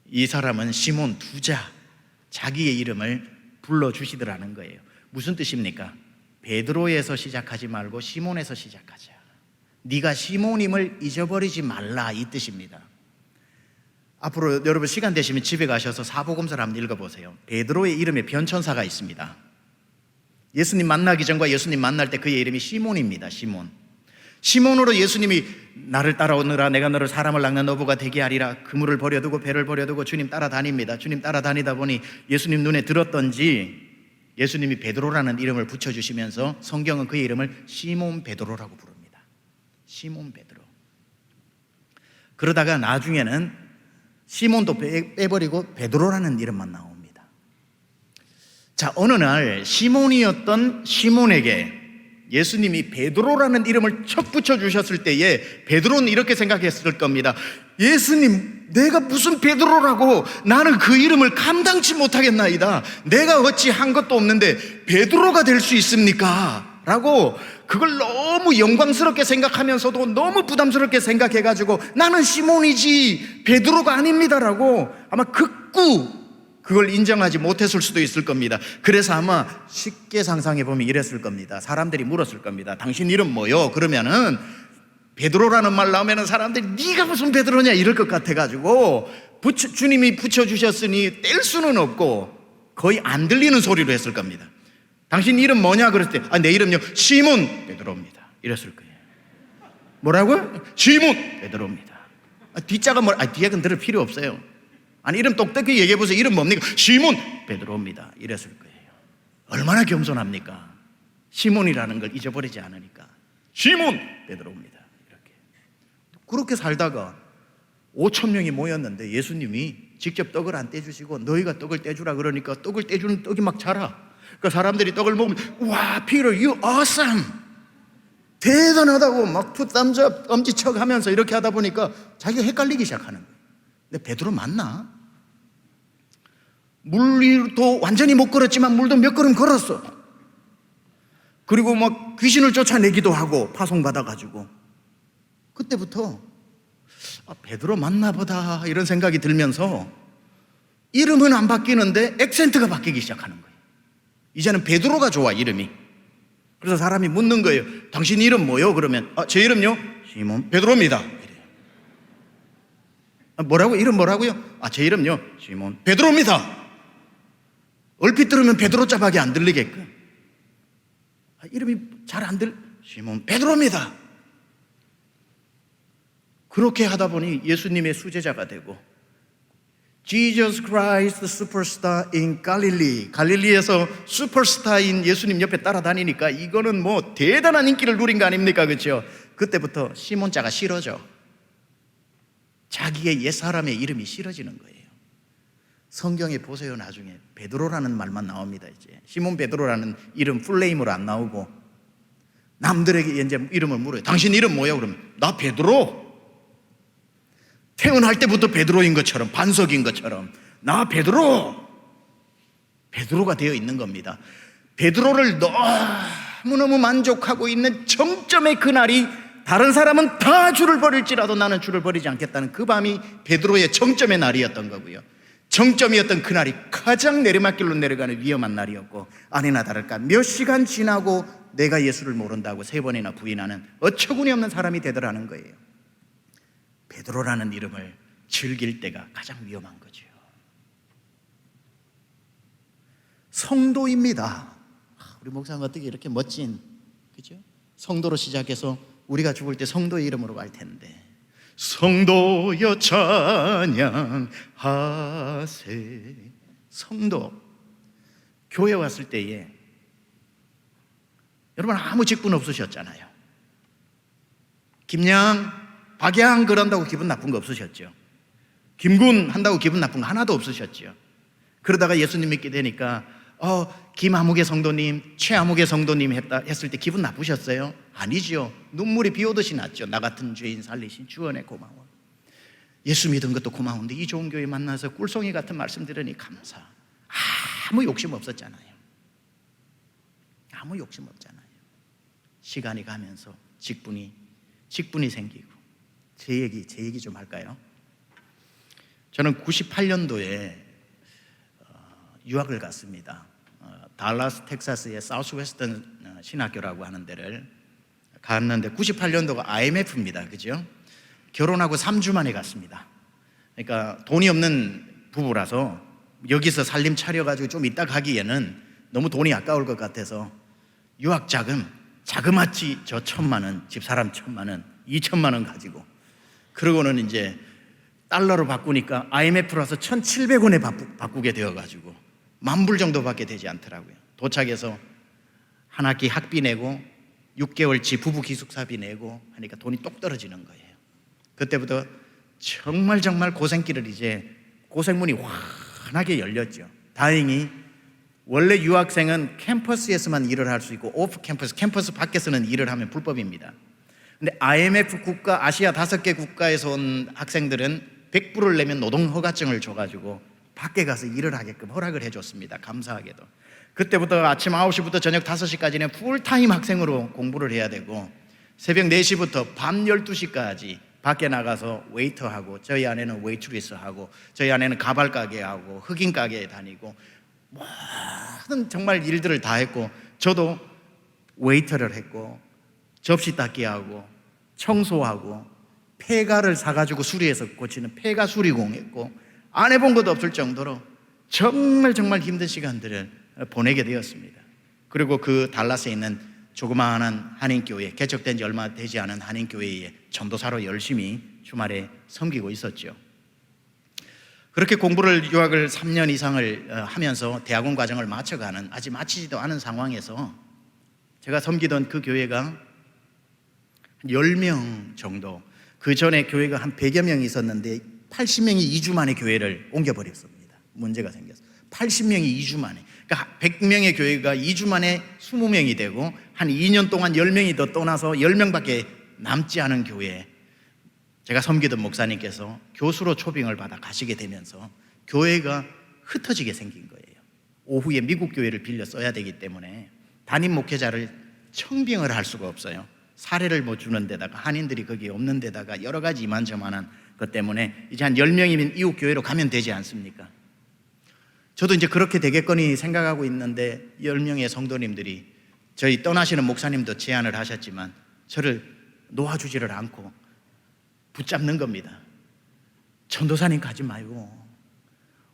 이 사람은 시몬 두자, 자기의 이름을 불러주시더라는 거예요. 무슨 뜻입니까? 베드로에서 시작하지 말고 시몬에서 시작하자. 네가 시몬임을 잊어버리지 말라, 이 뜻입니다. 앞으로 여러분 시간 되시면 집에 가셔서 사복음서를 한번 읽어보세요. 베드로의 이름에 변천사가 있습니다. 예수님 만나기 전과 예수님 만날 때 그의 이름이 시몬입니다. 시몬. 시몬으로 예수님이 나를 따라오느라 내가 너를 사람을 낚는 어부가 되게 하리라. 그물을 버려두고 배를 버려두고 주님 따라다닙니다. 주님 따라다니다 보니 예수님 눈에 들었던지 예수님이 베드로라는 이름을 붙여주시면서 성경은 그의 이름을 시몬 베드로라고 부릅니다. 시몬 베드로. 그러다가 나중에는 시몬도 빼버리고 베드로라는 이름만 나옵니다. 자, 어느 날 시몬이었던 시몬에게 예수님이 베드로라는 이름을 첫 붙여주셨을 때에 베드로는 이렇게 생각했을 겁니다. 예수님, 내가 무슨 베드로라고, 나는 그 이름을 감당치 못하겠나이다. 내가 어찌 한 것도 없는데 베드로가 될 수 있습니까? 라고 그걸 너무 영광스럽게 생각하면서도 너무 부담스럽게 생각해가지고 나는 시몬이지 베드로가 아닙니다라고 아마 극구 그걸 인정하지 못했을 수도 있을 겁니다. 그래서 아마 쉽게 상상해보면 이랬을 겁니다. 사람들이 물었을 겁니다. 당신 이름 뭐요? 그러면은 베드로라는 말 나오면은 사람들이 네가 무슨 베드로냐 이럴 것 같아가지고 주님이 붙여주셨으니 뗄 수는 없고 거의 안 들리는 소리로 했을 겁니다. 당신 이름 뭐냐? 그랬을 때 내 이름요 시몬 베드로입니다 이랬을 거예요. 뭐라고요? 시몬 베드로입니다. 뒷자가 뒤에는 들을 필요 없어요. 아니 이름 똑똑히 얘기해보세요. 이름 뭡니까? 시몬 베드로입니다 이랬을 거예요. 얼마나 겸손합니까? 시몬이라는 걸 잊어버리지 않으니까 시몬 베드로입니다 이렇게. 그렇게 살다가 5,000명이 모였는데 예수님이 직접 떡을 안 떼주시고 너희가 떡을 떼주라 그러니까 떡을 떼주는 떡이 막 자라. 그 사람들이 떡을 먹으면 와, Peter, you awesome, 대단하다고 막 put thumbs up, 엄지척 하면서 이렇게 하다 보니까 자기가 헷갈리기 시작하는 거예요. 근데 베드로 맞나? 물도 완전히 못 걸었지만 물도 몇 걸음 걸었어. 그리고 막 귀신을 쫓아내기도 하고 파송받아가지고. 그때부터 베드로 맞나 보다 이런 생각이 들면서 이름은 안 바뀌는데 액센트가 바뀌기 시작하는 거예요. 이제는 베드로가 좋아, 이름이. 그래서 사람이 묻는 거예요. 당신 이름 뭐요? 그러면 제 이름요? 시몬 베드로입니다. 뭐라고? 이름 뭐라고요? 제 이름요? 시몬 베드로입니다. 얼핏 들으면 베드로 자밖에 안 들리게끔. 이름이 잘 안 시몬 베드로입니다. 그렇게 하다 보니 예수님의 수제자가 되고, Jesus Christ Superstar in Galilee, 갈릴리에서 슈퍼스타인 예수님 옆에 따라다니니까 이거는 뭐 대단한 인기를 누린 거 아닙니까? 그렇죠? 그때부터 시몬자가 싫어져. 자기의 옛사람의 이름이 싫어지는 거예요. 성경에 보세요. 나중에 베드로라는 말만 나옵니다. 이제 시몬 베드로라는 이름 풀네임으로 안 나오고, 남들에게 이제 이름을 물어요. 당신 이름 뭐야? 그러면 나 베드로. 태어날 때부터 베드로인 것처럼, 반석인 것처럼 나 베드로. 베드로가 되어 있는 겁니다. 베드로를 너무너무 만족하고 있는 정점의 그날이, 다른 사람은 다 주를 버릴지라도 나는 주를 버리지 않겠다는 그 밤이 베드로의 정점의 날이었던 거고요. 정점이었던 그날이 가장 내리막길로 내려가는 위험한 날이었고, 아니나 다를까 몇 시간 지나고 내가 예수를 모른다고 3번이나 부인하는 어처구니 없는 사람이 되더라는 거예요. 베드로라는 이름을 즐길 때가 가장 위험한 거죠. 성도입니다. 우리 목사가 어떻게 이렇게 멋진, 그죠? 성도로 시작해서 우리가 죽을 때 성도의 이름으로 갈 텐데, 성도여 찬양하세. 성도. 교회 왔을 때에 여러분 아무 직분 없으셨잖아요. 김양, 박양 그런다고 기분 나쁜 거 없으셨죠? 김군 한다고 기분 나쁜 거 하나도 없으셨죠? 그러다가 예수님 믿게 되니까 김아무개 성도님, 최아무개 성도님 했을 때 기분 나쁘셨어요? 아니죠. 눈물이 비 오듯이 났죠. 나 같은 죄인 살리신 주 은혜 고마워. 예수 믿은 것도 고마운데 이 좋은 교회 만나서 꿀송이 같은 말씀 들으니 감사. 아무 욕심 없었잖아요. 아무 욕심 없잖아요. 시간이 가면서 직분이 생기고. 제 얘기 좀 할까요? 저는 98년도에 유학을 갔습니다. 달라스 텍사스의 사우스웨스턴 신학교라고 하는 데를 갔는데, 98년도가 IMF입니다. 그죠? 결혼하고 3주 만에 갔습니다. 그러니까 돈이 없는 부부라서 여기서 살림 차려가지고 좀 이따 가기에는 너무 돈이 아까울 것 같아서 유학 자그마치 저 1,000만 원, 집사람 1,000만 원, 2,000만 원 가지고, 그러고는 이제 달러로 바꾸니까 IMF라서 1,700원에 바꾸게 되어가지고 10,000불 정도밖에 되지 않더라고요. 도착해서 한 학기 학비 내고 6개월치 부부 기숙사비 내고 하니까 돈이 똑 떨어지는 거예요. 그때부터 정말 고생길을 이제 고생문이 환하게 열렸죠. 다행히 원래 유학생은 캠퍼스에서만 일을 할 수 있고, 오프 캠퍼스 밖에서는 일을 하면 불법입니다. 근데 IMF 국가, 아시아 5개 국가에서 온 학생들은 100불을 내면 노동허가증을 줘가지고 밖에 가서 일을 하게끔 허락을 해줬습니다. 감사하게도. 그때부터 아침 9시부터 저녁 5시까지는 풀타임 학생으로 공부를 해야 되고, 새벽 4시부터 밤 12시까지 밖에 나가서 웨이터하고, 저희 아내는 웨이트리스하고, 저희 아내는 가발 가게하고 흑인 가게에 다니고 모든 정말 일들을 다 했고, 저도 웨이터를 했고 접시 닦기하고 청소하고 폐가를 사가지고 수리해서 고치는 폐가 수리공 했고, 안 해본 것도 없을 정도로 정말 힘든 시간들을 보내게 되었습니다. 그리고 그 달라스에 있는 조그마한 한인교회, 개척된 지 얼마 되지 않은 한인교회에 전도사로 열심히 주말에 섬기고 있었죠. 그렇게 유학을 3년 이상을 하면서 대학원 과정을 마쳐가는, 아직 마치지도 않은 상황에서 제가 섬기던 그 교회가 10명 정도, 그 전에 교회가 한 100여 명이 있었는데 80명이 2주 만에 교회를 옮겨버렸습니다. 문제가 생겨서 80명이 2주 만에, 그러니까 100명의 교회가 2주 만에 20명이 되고, 한 2년 동안 10명이 더 떠나서 10명밖에 남지 않은 교회에 제가 섬기던 목사님께서 교수로 초빙을 받아 가시게 되면서 교회가 흩어지게 생긴 거예요. 오후에 미국 교회를 빌려 써야 되기 때문에 담임 목회자를 청빙을 할 수가 없어요. 사례를 못 주는 데다가 한인들이 거기에 없는 데다가 여러 가지 이만저만한 것 때문에 이제 한 10명이면 이웃 교회로 가면 되지 않습니까? 저도 이제 그렇게 되겠거니 생각하고 있는데 10명의 성도님들이, 저희 떠나시는 목사님도 제안을 하셨지만 저를 놓아주지를 않고 붙잡는 겁니다. 전도사님 가지 말고,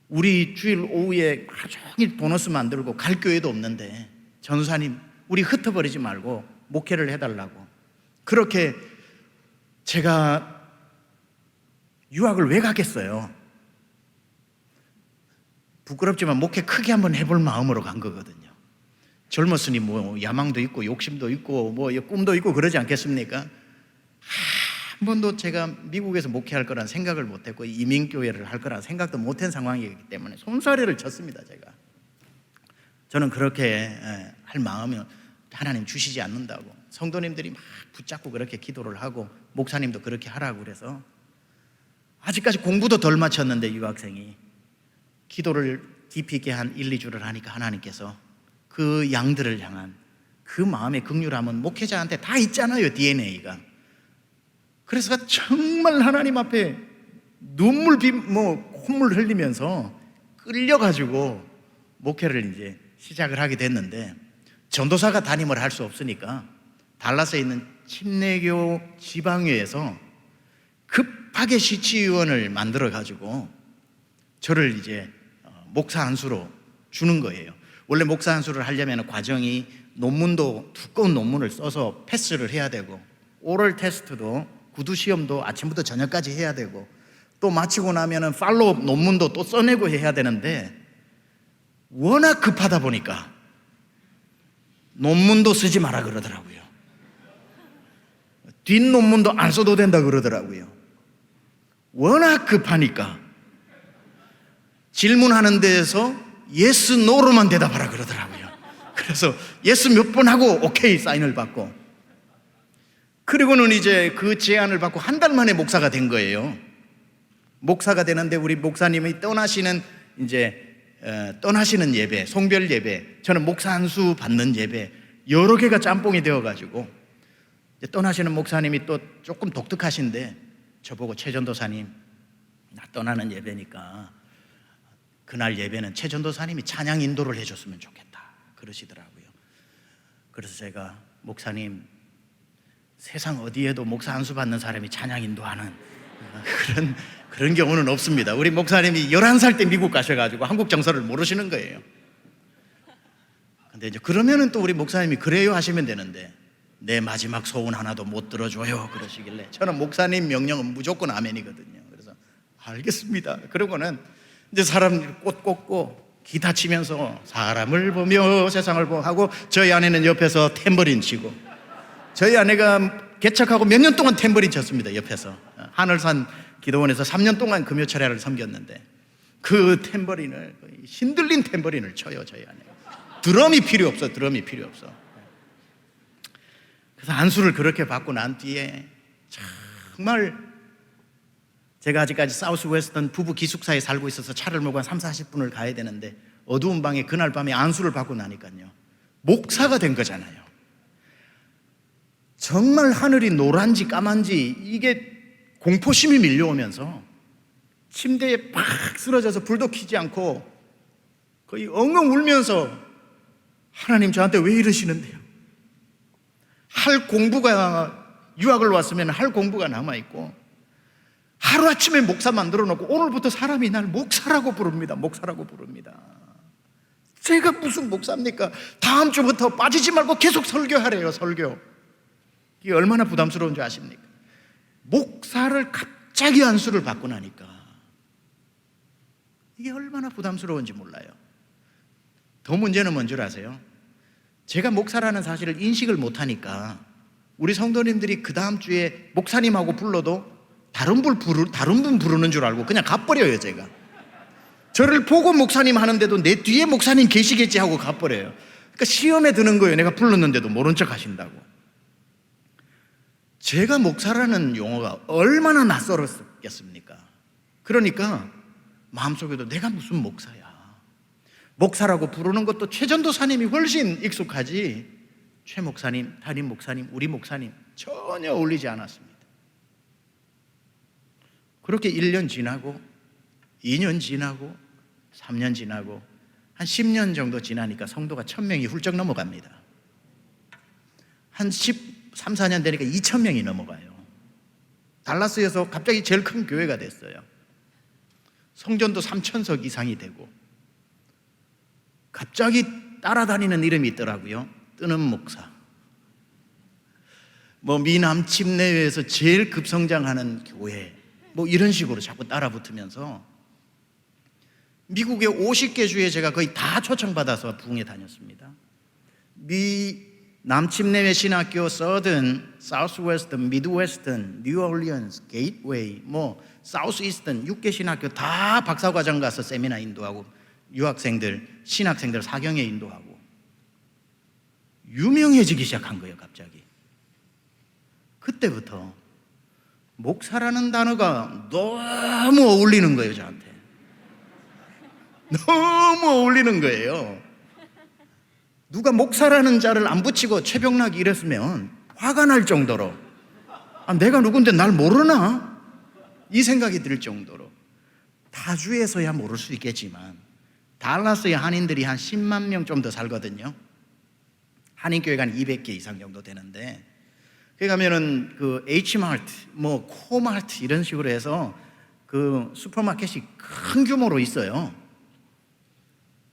우리 주일 오후에 하루 종일 보너스 만들고 갈 교회도 없는데 전도사님 우리 흩어버리지 말고 목회를 해달라고. 그렇게 제가 유학을 왜 가겠어요? 부끄럽지만 목회 크게 한번 해볼 마음으로 간 거거든요. 젊었으니 뭐 야망도 있고 욕심도 있고 뭐 꿈도 있고 그러지 않겠습니까? 한 번도 제가 미국에서 목회할 거란 생각을 못했고 이민교회를 할 거란 생각도 못한 상황이기 때문에 손사래를 쳤습니다. 제가 저는 그렇게 할 마음이 하나님 주시지 않는다고, 성도님들이 막 붙잡고 그렇게 기도를 하고 목사님도 그렇게 하라고 그래서 아직까지 공부도 덜 마쳤는데 유학생이 기도를 깊이 있게 한 1, 2주를 하니까 하나님께서 그 양들을 향한 그 마음의 긍휼함은 목회자한테 다 있잖아요, DNA가. 그래서 정말 하나님 앞에 콧물 흘리면서 끌려가지고 목회를 이제 시작을 하게 됐는데, 전도사가 담임을 할 수 없으니까 달라스에 있는 침례교 지방회에서 급하게 시치위원을 만들어 가지고 저를 이제 목사 안수로 주는 거예요. 원래 목사 안수를 하려면 과정이 논문도 두꺼운 논문을 써서 패스를 해야 되고, 오럴 테스트도 구두 시험도 아침부터 저녁까지 해야 되고, 또 마치고 나면은 팔로우업 논문도 또 써내고 해야 되는데, 워낙 급하다 보니까 논문도 쓰지 마라 그러더라고요. 뒷논문도 안 써도 된다 그러더라고요. 워낙 급하니까 질문하는 데에서 예스, 노로만 대답하라 그러더라고요. 그래서 예스 몇 번 하고 오케이 사인을 받고, 그리고는 이제 그 제안을 받고 한 달 만에 목사가 된 거예요. 목사가 되는데 우리 목사님이 떠나시는 예배, 송별 예배, 저는 목사 안수 받는 예배, 여러 개가 짬뽕이 되어가지고 이제 떠나시는 목사님이 또 조금 독특하신데 저보고 최전도사님, 나 떠나는 예배니까 그날 예배는 최전도사님이 찬양 인도를 해줬으면 좋겠다 그러시더라고요. 그래서 제가 목사님, 세상 어디에도 목사 안수 받는 사람이 찬양 인도하는 그런 경우는 없습니다. 우리 목사님이 11살 때 미국 가셔가지고 한국 정서를 모르시는 거예요. 근데 이제 그러면은 또 우리 목사님이 그래요 하시면 되는데, 내 마지막 소원 하나도 못 들어줘요 그러시길래 저는 목사님 명령은 무조건 아멘이거든요. 그래서 알겠습니다. 그러고는 이제 사람 꽃 꽂고 기타 치면서 사람을 보며 세상을 보고 하고, 저희 아내는 옆에서 탬버린 치고, 저희 아내가 개척하고 몇 년 동안 탬버린 쳤습니다. 옆에서 하늘산 기도원에서 3년 동안 금요철야를 섬겼는데 그 탬버린을, 힘들린 탬버린을 쳐요. 저희 아내가 드럼이 필요 없어. 그래서 안수를 그렇게 받고 난 뒤에 정말 제가 아직까지 사우스 웨스턴 부부 기숙사에 살고 있어서 차를 몰고 한 3, 40분을 가야 되는데, 어두운 방에 그날 밤에 안수를 받고 나니까요, 목사가 된 거잖아요. 정말 하늘이 노란지 까만지 이게 공포심이 밀려오면서 침대에 팍 쓰러져서 불도 켜지 않고 거의 엉엉 울면서, 하나님 저한테 왜 이러시는데요? 할 공부가, 유학을 왔으면 할 공부가 남아있고, 하루아침에 목사 만들어 놓고 오늘부터 사람이 날 목사라고 부릅니다. 제가 무슨 목사입니까? 다음 주부터 빠지지 말고 계속 설교하래요. 설교. 이게 얼마나 부담스러운 줄 아십니까? 목사를 갑자기 안수를 받고 나니까 이게 얼마나 부담스러운지 몰라요. 더 문제는 뭔 줄 아세요? 제가 목사라는 사실을 인식을 못하니까 우리 성도님들이 그 다음 주에 목사님하고 불러도 다른 분 부르는 줄 알고 그냥 가버려요. 제가 저를 보고 목사님 하는데도 내 뒤에 목사님 계시겠지 하고 가버려요. 그러니까 시험에 드는 거예요. 내가 불렀는데도 모른 척 하신다고. 제가 목사라는 용어가 얼마나 낯설었겠습니까? 그러니까 마음속에도 내가 무슨 목사야, 목사라고 부르는 것도 최전도사님이 훨씬 익숙하지, 최 목사님, 담임 목사님, 우리 목사님 전혀 어울리지 않았습니다. 그렇게 1년 지나고 2년 지나고 3년 지나고 한 10년 정도 지나니까 성도가 1000명이 훌쩍 넘어갑니다. 한 13, 14년 되니까 2000명이 넘어가요. 달라스에서 갑자기 제일 큰 교회가 됐어요. 성전도 3000석 이상이 되고, 갑자기 따라다니는 이름이 있더라고요. 뜨는 목사, 뭐 미남 침례회에서 제일 급성장하는 교회, 뭐 이런 식으로 자꾸 따라붙으면서 미국의 50개 주에 제가 거의 다 초청받아서 부흥회 다녔습니다. 미 남침내외 신학교 서든, 사우스웨스턴, 미드웨스턴, 뉴올리언스, 게이트웨이, 뭐 사우스이스턴 6개 신학교 다 박사과정 가서 세미나 인도하고 유학생들, 신학생들 사경에 인도하고 유명해지기 시작한 거예요. 갑자기 그때부터 목사라는 단어가 너무 어울리는 거예요. 저한테 너무 어울리는 거예요. 누가 목사라는 자를 안 붙이고 최병락이 이랬으면 화가 날 정도로, 내가 누군데 날 모르나? 이 생각이 들 정도로. 타주에서야 모를 수 있겠지만 달라스의 한인들이 한 10만 명 좀 더 살거든요. 한인교회가 한 200개 이상 정도 되는데, 거기 가면은 그 H마트, 뭐 코마트 이런 식으로 해서 그 슈퍼마켓이 큰 규모로 있어요.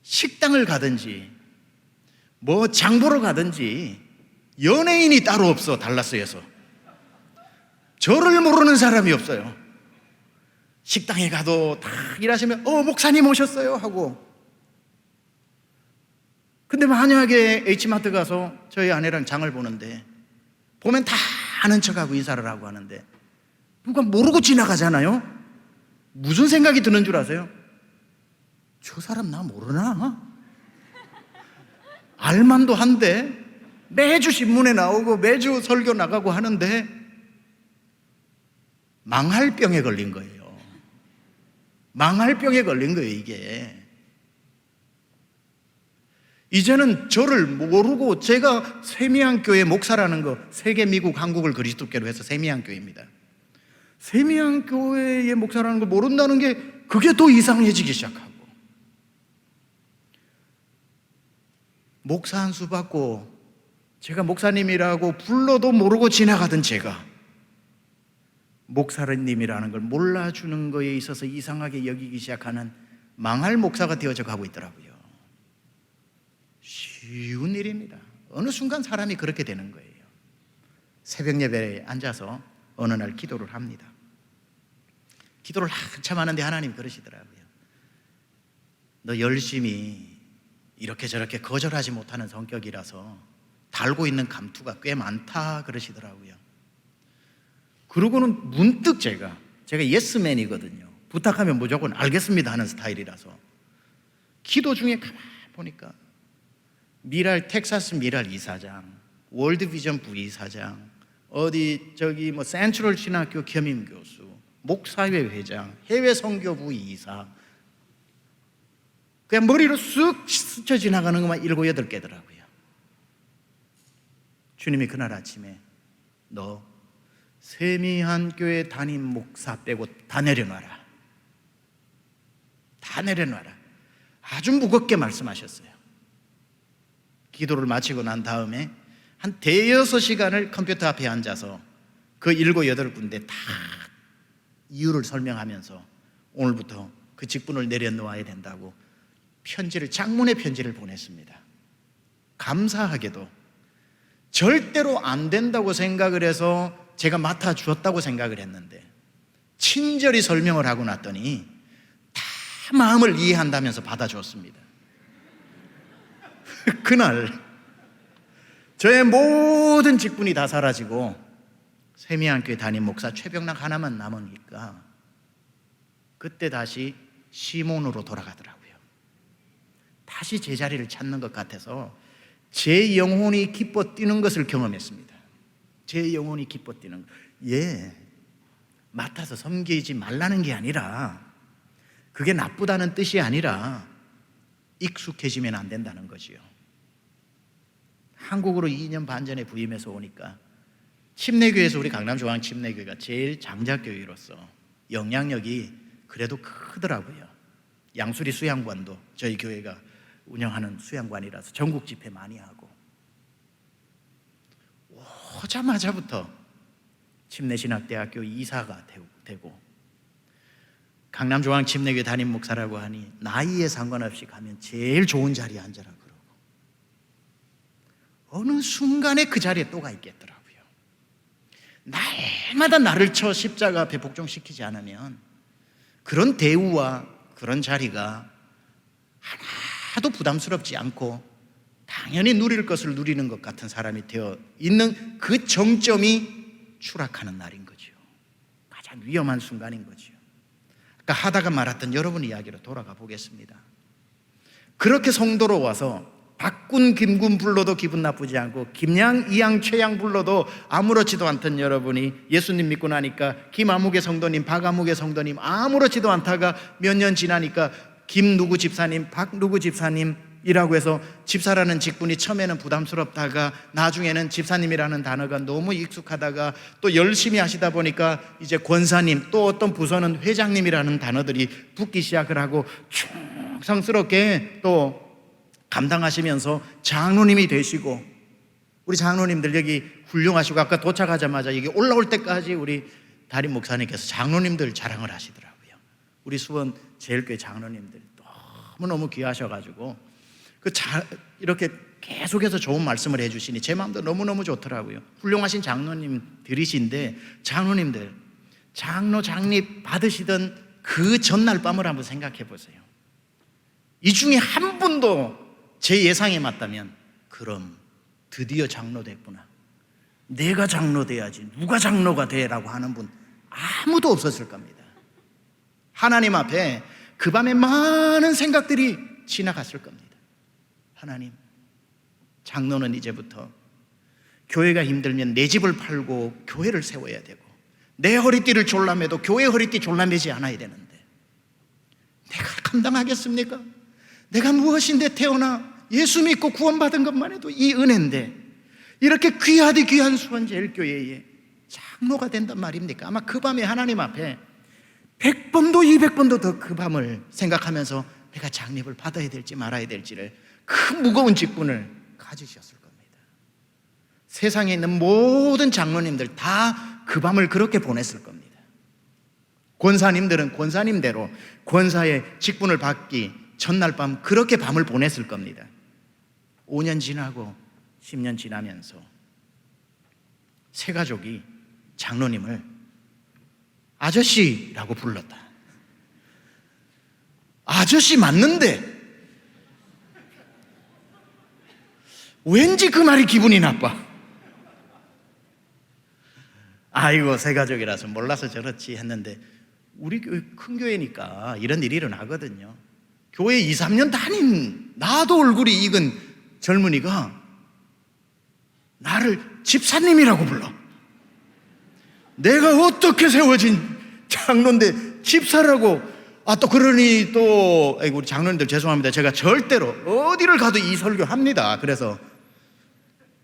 식당을 가든지 뭐 장보러 가든지 연예인이 따로 없어. 달라스에서 저를 모르는 사람이 없어요. 식당에 가도 다 일하시면 목사님 오셨어요 하고. 근데 만약에 H마트 가서 저희 아내랑 장을 보는데 보면 다 아는 척하고 인사를 하고 하는데 누가 모르고 지나가잖아요. 무슨 생각이 드는 줄 아세요? 저 사람 나 모르나? 알만도 한데 매주 신문에 나오고 매주 설교 나가고 하는데 망할 병에 걸린 거예요. 망할 병에 걸린 거예요. 이게 이제는 저를 모르고, 제가 세미안교회 목사라는 거, 세계, 미국, 한국을 그리스도교로 해서 세미안교회입니다. 세미안교회의 목사라는 걸 모른다는 게 그게 더 이상해지기 시작하고, 목사 한 수 받고 제가 목사님이라고 불러도 모르고 지나가던 제가 목사님이라는 걸 몰라주는 거에 있어서 이상하게 여기기 시작하는 망할 목사가 되어져 가고 있더라고요. 쉬운 일입니다. 어느 순간 사람이 그렇게 되는 거예요. 새벽 예배에 앉아서 어느 날 기도를 합니다. 기도를 한참 하는데 하나님이 그러시더라고요. 너 열심히 이렇게 저렇게 거절하지 못하는 성격이라서 달고 있는 감투가 꽤 많다 그러시더라고요. 그러고는 문득 제가 예스맨이거든요. 부탁하면 무조건 알겠습니다 하는 스타일이라서 기도 중에 가만히 보니까 텍사스 미랄 이사장, 월드비전 부이사장, 뭐 센트럴 신학교 겸임 교수, 목사회 회장, 해외 선교부 이사, 그냥 머리로 쑥 스쳐 지나가는 것만 7, 8개더라고요. 주님이 그날 아침에 너 세미한 교회 담임 목사 빼고 다 내려놔라. 다 내려놔라. 아주 무겁게 말씀하셨어요. 기도를 마치고 난 다음에 한 대여섯 시간을 컴퓨터 앞에 앉아서 그 7, 8군데 다 이유를 설명하면서 오늘부터 그 직분을 내려놓아야 된다고 장문의 편지를 보냈습니다. 감사하게도 절대로 안 된다고 생각을 해서 제가 맡아주었다고 생각을 했는데 친절히 설명을 하고 났더니 다 마음을 이해한다면서 받아주었습니다. 그날 저의 모든 직분이 다 사라지고 세미안교회 담임 목사 최병락 하나만 남으니까 그때 다시 시몬으로 돌아가더라고요. 다시 제자리를 찾는 것 같아서 제 영혼이 기뻐 뛰는 것을 경험했습니다. 제 영혼이 기뻐 뛰는 것. 맡아서 섬기지 말라는 게 아니라, 그게 나쁘다는 뜻이 아니라 익숙해지면 안 된다는 거지요. 한국으로 2년 반 전에 부임해서 오니까 침례교회에서 우리 강남중앙 침례교회가 제일 장자교회로서 영향력이 그래도 크더라고요. 양수리 수양관도 저희 교회가 운영하는 수양관이라서 전국 집회 많이 하고, 오자마자부터 침례신학대학교 이사가 되고 강남중앙 침례교회 담임 목사라고 하니 나이에 상관없이 가면 제일 좋은 자리에 앉아라 그러고 어느 순간에 그 자리에 또 가 있겠더라고요. 날마다 나를 쳐 십자가 앞에 복종시키지 않으면 그런 대우와 그런 자리가 하나도 부담스럽지 않고 당연히 누릴 것을 누리는 것 같은 사람이 되어 있는 그 정점이 추락하는 날인 거죠. 가장 위험한 순간인 거죠. 아까 하다가 말았던 여러분 이야기로 돌아가 보겠습니다. 그렇게 성도로 와서 박군, 김군 불러도 기분 나쁘지 않고 김양, 이양, 최양 불러도 아무렇지도 않던 여러분이 예수님 믿고 나니까 김아무개 성도님, 박아무개 성도님 아무렇지도 않다가 몇 년 지나니까 김 누구 집사님, 박 누구 집사님이라고 해서 집사라는 직분이 처음에는 부담스럽다가 나중에는 집사님이라는 단어가 너무 익숙하다가 또 열심히 하시다 보니까 이제 권사님, 또 어떤 부서는 회장님이라는 단어들이 붙기 시작을 하고 충성스럽게 또 감당하시면서 장로님이 되시고, 우리 장로님들 여기 훌륭하시고 아까 도착하자마자 여기 올라올 때까지 우리 담임 목사님께서 장로님들 자랑을 하시더라고요. 우리 수원 제일교회 장로님들 너무너무 귀하셔가지고 이렇게 계속해서 좋은 말씀을 해주시니 제 마음도 너무너무 좋더라고요. 훌륭하신 장로님들이신데 장로님들 장로 장립 받으시던 그 전날 밤을 한번 생각해 보세요. 이 중에 한 분도 제 예상에 맞다면 그럼 드디어 장로 됐구나, 내가 장로 돼야지, 누가 장로가 돼라고 하는 분 아무도 없었을 겁니다. 하나님 앞에 그 밤에 많은 생각들이 지나갔을 겁니다. 하나님, 장로는 이제부터 교회가 힘들면 내 집을 팔고 교회를 세워야 되고 내 허리띠를 졸라매도 교회 허리띠 졸라매지 않아야 되는데 내가 감당하겠습니까? 내가 무엇인데 태어나 예수 믿고 구원받은 것만 해도 이 은혜인데 이렇게 귀하디 귀한 수원제일교회에 장로가 된단 말입니까? 아마 그 밤에 하나님 앞에 100번도 200번도 더 그 밤을 생각하면서 내가 장립을 받아야 될지 말아야 될지를 그 무거운 직분을 가지셨을 겁니다. 세상에 있는 모든 장로님들 다 그 밤을 그렇게 보냈을 겁니다. 권사님들은 권사님대로 권사의 직분을 받기 전날 밤 그렇게 밤을 보냈을 겁니다. 5년 지나고 10년 지나면서 새 가족이 장로님을 아저씨라고 불렀다. 아저씨 맞는데 왠지 그 말이 기분이 나빠. 아이고 새 가족이라서 몰라서 저렇지 했는데 우리 교회 큰 교회니까 이런 일이 일어나거든요. 교회 2, 3년 다닌 나도 얼굴이 익은 젊은이가 나를 집사님이라고 불러. 내가 어떻게 세워진 장로인데 집사라고. 또 그러니 또 우리 장로님들 죄송합니다. 제가 절대로 어디를 가도 이 설교 합니다. 그래서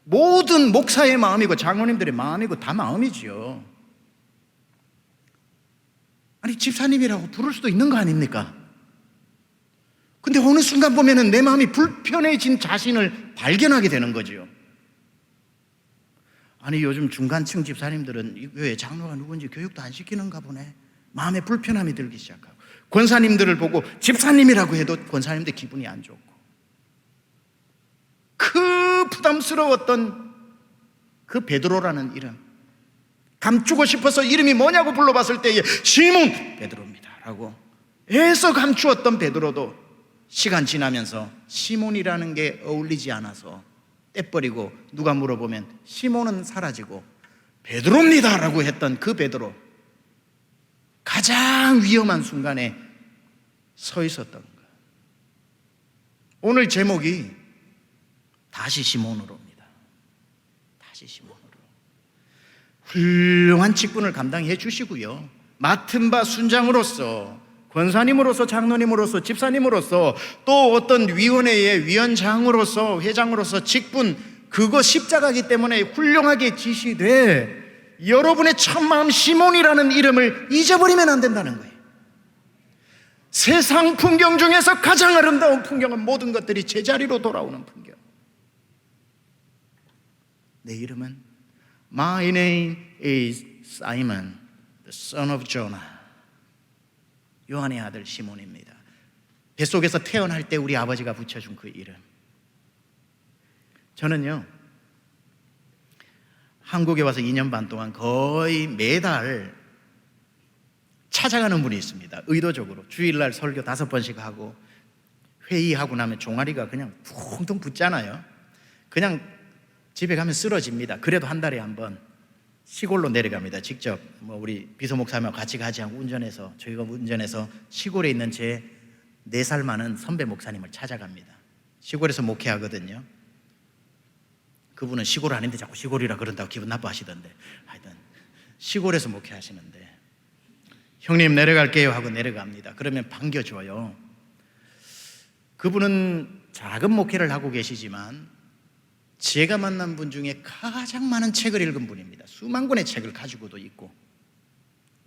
모든 목사의 마음이고 장로님들의 마음이고 다 마음이지요. 아니 집사님이라고 부를 수도 있는 거 아닙니까? 근데 어느 순간 보면은 내 마음이 불편해진 자신을 발견하게 되는 거죠. 아니 요즘 중간층 집사님들은 이 교회 장로가 누군지 교육도 안 시키는가 보네. 마음에 불편함이 들기 시작하고 권사님들을 보고 집사님이라고 해도 권사님들 기분이 안 좋고 그 부담스러웠던 그 베드로라는 이름 감추고 싶어서 이름이 뭐냐고 불러봤을 때에 시몬 베드로입니다 라고 애써 감추었던 베드로도 시간 지나면서 시몬이라는 게 어울리지 않아서 떼버리고 누가 물어보면 시몬은 사라지고 베드로입니다 라고 했던 그 베드로, 가장 위험한 순간에 서 있었던 것. 오늘 제목이 다시 시몬으로입니다. 다시 시몬으로. 훌륭한 직분을 감당해 주시고요, 맡은 바 순장으로서, 권사님으로서, 장로님으로서, 집사님으로서, 또 어떤 위원회의 위원장으로서, 회장으로서 직분, 그거 십자가기 때문에 훌륭하게 지시되 여러분의 첫마음 시몬이라는 이름을 잊어버리면 안 된다는 거예요. 세상 풍경 중에서 가장 아름다운 풍경은 모든 것들이 제자리로 돌아오는 풍경. 내 이름은 My name is Simon, the son of Jonah. 요한의 아들 시몬입니다. 뱃속에서 태어날 때 우리 아버지가 붙여준 그 이름. 저는요 한국에 와서 2년 반 동안 거의 매달 찾아가는 분이 있습니다. 의도적으로 주일날 설교 5번씩 하고 회의하고 나면 종아리가 그냥 퉁퉁 붓잖아요. 그냥 집에 가면 쓰러집니다. 그래도 한 달에 한 번 시골로 내려갑니다. 직접 우리 비서 목사님하고 같이 가지 않고 저희가 운전해서 시골에 있는 제 4살 많은 선배 목사님을 찾아갑니다. 시골에서 목회하거든요. 그분은 시골 아닌데 자꾸 시골이라 그런다고 기분 나빠하시던데, 하여튼 시골에서 목회하시는데 형님 내려갈게요 하고 내려갑니다. 그러면 반겨줘요. 그분은 작은 목회를 하고 계시지만 제가 만난 분 중에 가장 많은 책을 읽은 분입니다. 수만 권의 책을 가지고도 있고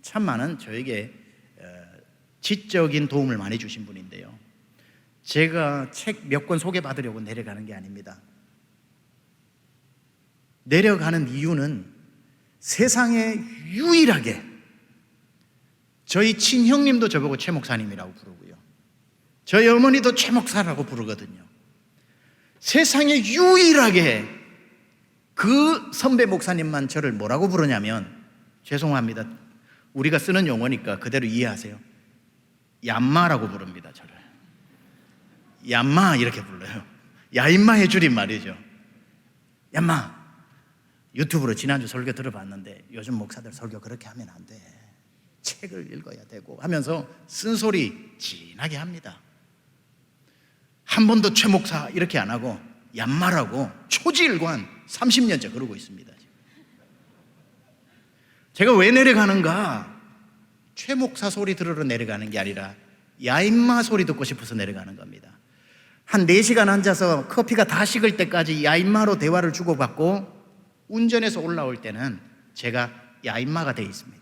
참 많은 저에게 지적인 도움을 많이 주신 분인데요, 제가 책 몇 권 소개받으려고 내려가는 게 아닙니다. 내려가는 이유는 세상에 유일하게 저희 친형님도 저보고 최 목사님이라고 부르고요, 저희 어머니도 최 목사라고 부르거든요. 세상에 유일하게 그 선배 목사님만 저를 뭐라고 부르냐면, 죄송합니다, 우리가 쓰는 용어니까 그대로 이해하세요, 얌마라고 부릅니다. 저를 얌마 이렇게 불러요. 야임마의 줄임말이죠. 얌마, 유튜브로 지난주 설교 들어봤는데 요즘 목사들 설교 그렇게 하면 안 돼, 책을 읽어야 되고 하면서 쓴소리 진하게 합니다. 한 번도 최 목사 이렇게 안 하고 얌마라고 초지일관 30년째 그러고 있습니다. 제가 왜 내려가는가? 최 목사 소리 들으러 내려가는 게 아니라 야임마 소리 듣고 싶어서 내려가는 겁니다. 한 4시간 앉아서 커피가 다 식을 때까지 야임마로 대화를 주고받고 운전해서 올라올 때는 제가 야임마가 되어 있습니다.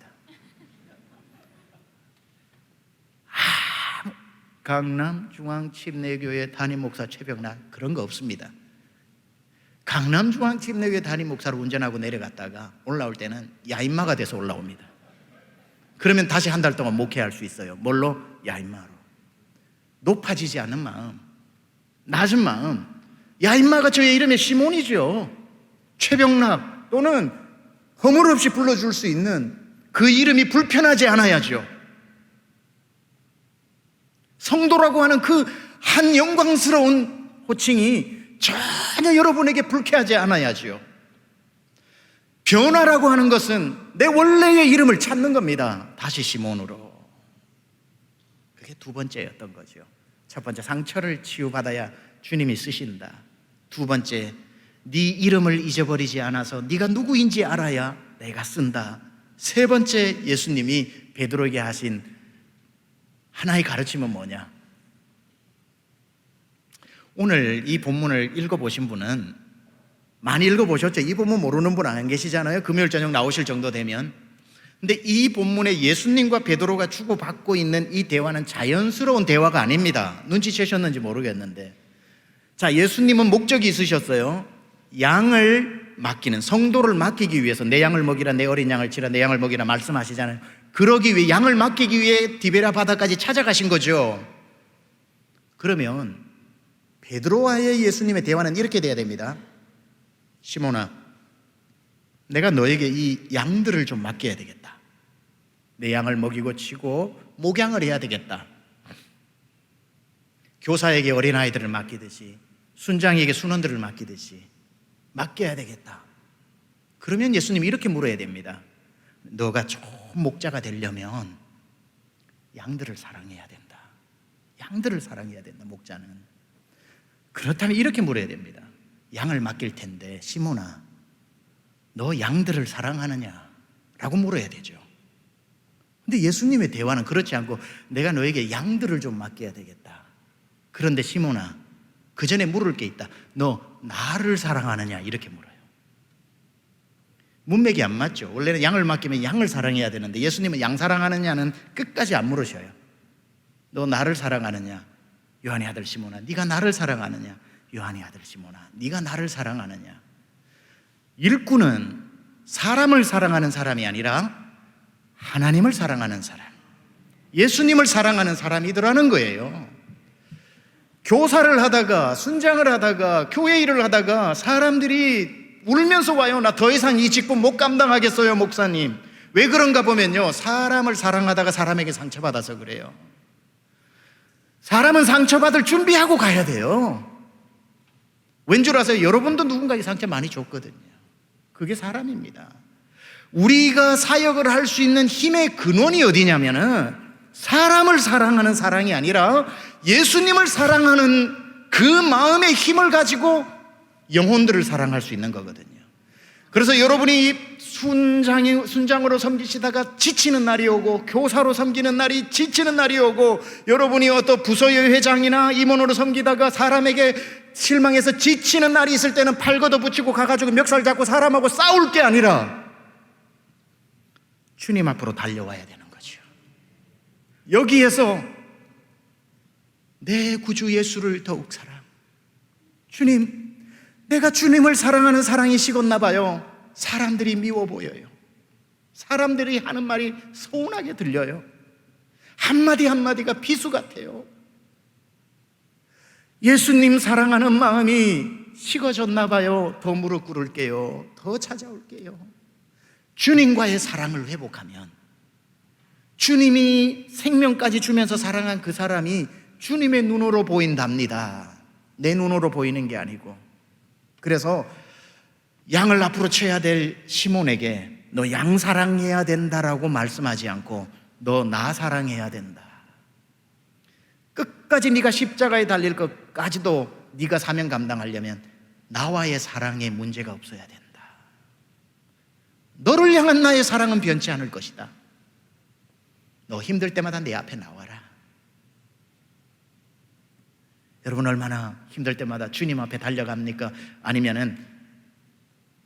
강남중앙침례교회 담임 목사 최병락 그런 거 없습니다. 강남중앙침례교회 담임 목사로 운전하고 내려갔다가 올라올 때는 야임마가 돼서 올라옵니다. 그러면 다시 한 달 동안 목회할 수 있어요. 뭘로? 야임마로. 높아지지 않는 마음, 낮은 마음. 야임마가 저의 이름의 시몬이죠. 최병락 또는 허물 없이 불러줄 수 있는 그 이름이 불편하지 않아야죠. 성도라고 하는 그 한 영광스러운 호칭이 전혀 여러분에게 불쾌하지 않아야지요. 변화라고 하는 것은 내 원래의 이름을 찾는 겁니다. 다시 시몬으로. 그게 2번째였던 거죠. 첫 번째, 상처를 치유받아야 주님이 쓰신다. 2번째, 네 이름을 잊어버리지 않아서 네가 누구인지 알아야 내가 쓴다. 3번째, 예수님이 베드로에게 하신 하나의 가르침은 뭐냐? 오늘 이 본문을 읽어보신 분은 많이 읽어보셨죠? 이 본문 모르는 분 안 계시잖아요. 금요일 저녁 나오실 정도 되면. 근데 이 본문에 예수님과 베드로가 주고받고 있는 이 대화는 자연스러운 대화가 아닙니다. 눈치채셨는지 모르겠는데, 자, 예수님은 목적이 있으셨어요. 양을 맡기는, 성도를 맡기기 위해서 내 양을 먹이라, 내 어린 양을 치라, 내 양을 먹이라 말씀하시잖아요. 그러기 위해, 양을 맡기기 위해 디베랴 바다까지 찾아가신 거죠. 그러면 베드로와의 예수님의 대화는 이렇게 돼야 됩니다. 시몬아, 내가 너에게 이 양들을 좀 맡겨야 되겠다. 내 양을 먹이고 치고 목양을 해야 되겠다. 교사에게 어린아이들을 맡기듯이, 순장에게 순원들을 맡기듯이 맡겨야 되겠다. 그러면 예수님이 이렇게 물어야 됩니다. 너가 좋은 목자가 되려면 양들을 사랑해야 된다. 양들을 사랑해야 된다, 목자는. 그렇다면 이렇게 물어야 됩니다. 양을 맡길 텐데 시몬아, 너 양들을 사랑하느냐? 라고 물어야 되죠. 근데 예수님의 대화는 그렇지 않고, 내가 너에게 양들을 좀 맡겨야 되겠다. 그런데 시몬아, 그 전에 물을 게 있다. 너 나를 사랑하느냐? 이렇게 물어요. 문맥이 안 맞죠. 원래는 양을 맡기면 양을 사랑해야 되는데 예수님은 양 사랑하느냐는 끝까지 안 물으셔요. 너 나를 사랑하느냐? 요한의 아들 시몬아, 네가 나를 사랑하느냐? 요한의 아들 시몬아, 네가 나를 사랑하느냐? 일꾼은 사람을 사랑하는 사람이 아니라 하나님을 사랑하는 사람, 예수님을 사랑하는 사람이더라는 거예요. 교사를 하다가, 순장을 하다가, 교회 일을 하다가 사람들이 울면서 와요. 나 더 이상 이 직분 못 감당하겠어요, 목사님. 왜 그런가 보면요, 사람을 사랑하다가 사람에게 상처받아서 그래요. 사람은 상처받을 준비하고 가야 돼요. 왠 줄 아세요? 여러분도 누군가에게 상처 많이 줬거든요. 그게 사람입니다. 우리가 사역을 할 수 있는 힘의 근원이 어디냐면은 사람을 사랑하는 사랑이 아니라 예수님을 사랑하는 그 마음의 힘을 가지고 영혼들을 사랑할 수 있는 거거든요. 그래서 여러분이 순장으로 섬기시다가 지치는 날이 오고, 교사로 섬기는 날이 지치는 날이 오고, 여러분이 어떤 부서의 회장이나 임원으로 섬기다가 사람에게 실망해서 지치는 날이 있을 때는 팔 걷어붙이고 가가지고 멱살 잡고 사람하고 싸울 게 아니라 주님 앞으로 달려와야 되는 거죠. 여기에서 내 구주 예수를 더욱 사랑. 주님, 내가 주님을 사랑하는 사랑이 식었나 봐요. 사람들이 미워 보여요. 사람들이 하는 말이 서운하게 들려요. 한마디 한마디가 비수 같아요. 예수님 사랑하는 마음이 식어졌나 봐요. 더 무릎 꿇을게요. 더 찾아올게요. 주님과의 사랑을 회복하면, 주님이 생명까지 주면서 사랑한 그 사람이 주님의 눈으로 보인답니다. 내 눈으로 보이는 게 아니고. 그래서 양을 앞으로 쳐야 될 시몬에게 너 양 사랑해야 된다라고 말씀하지 않고 너 나 사랑해야 된다. 끝까지 네가 십자가에 달릴 것까지도 네가 사명 감당하려면 나와의 사랑에 문제가 없어야 된다. 너를 향한 나의 사랑은 변치 않을 것이다. 너 힘들 때마다 내 앞에 나와라. 여러분 얼마나 힘들 때마다 주님 앞에 달려갑니까? 아니면은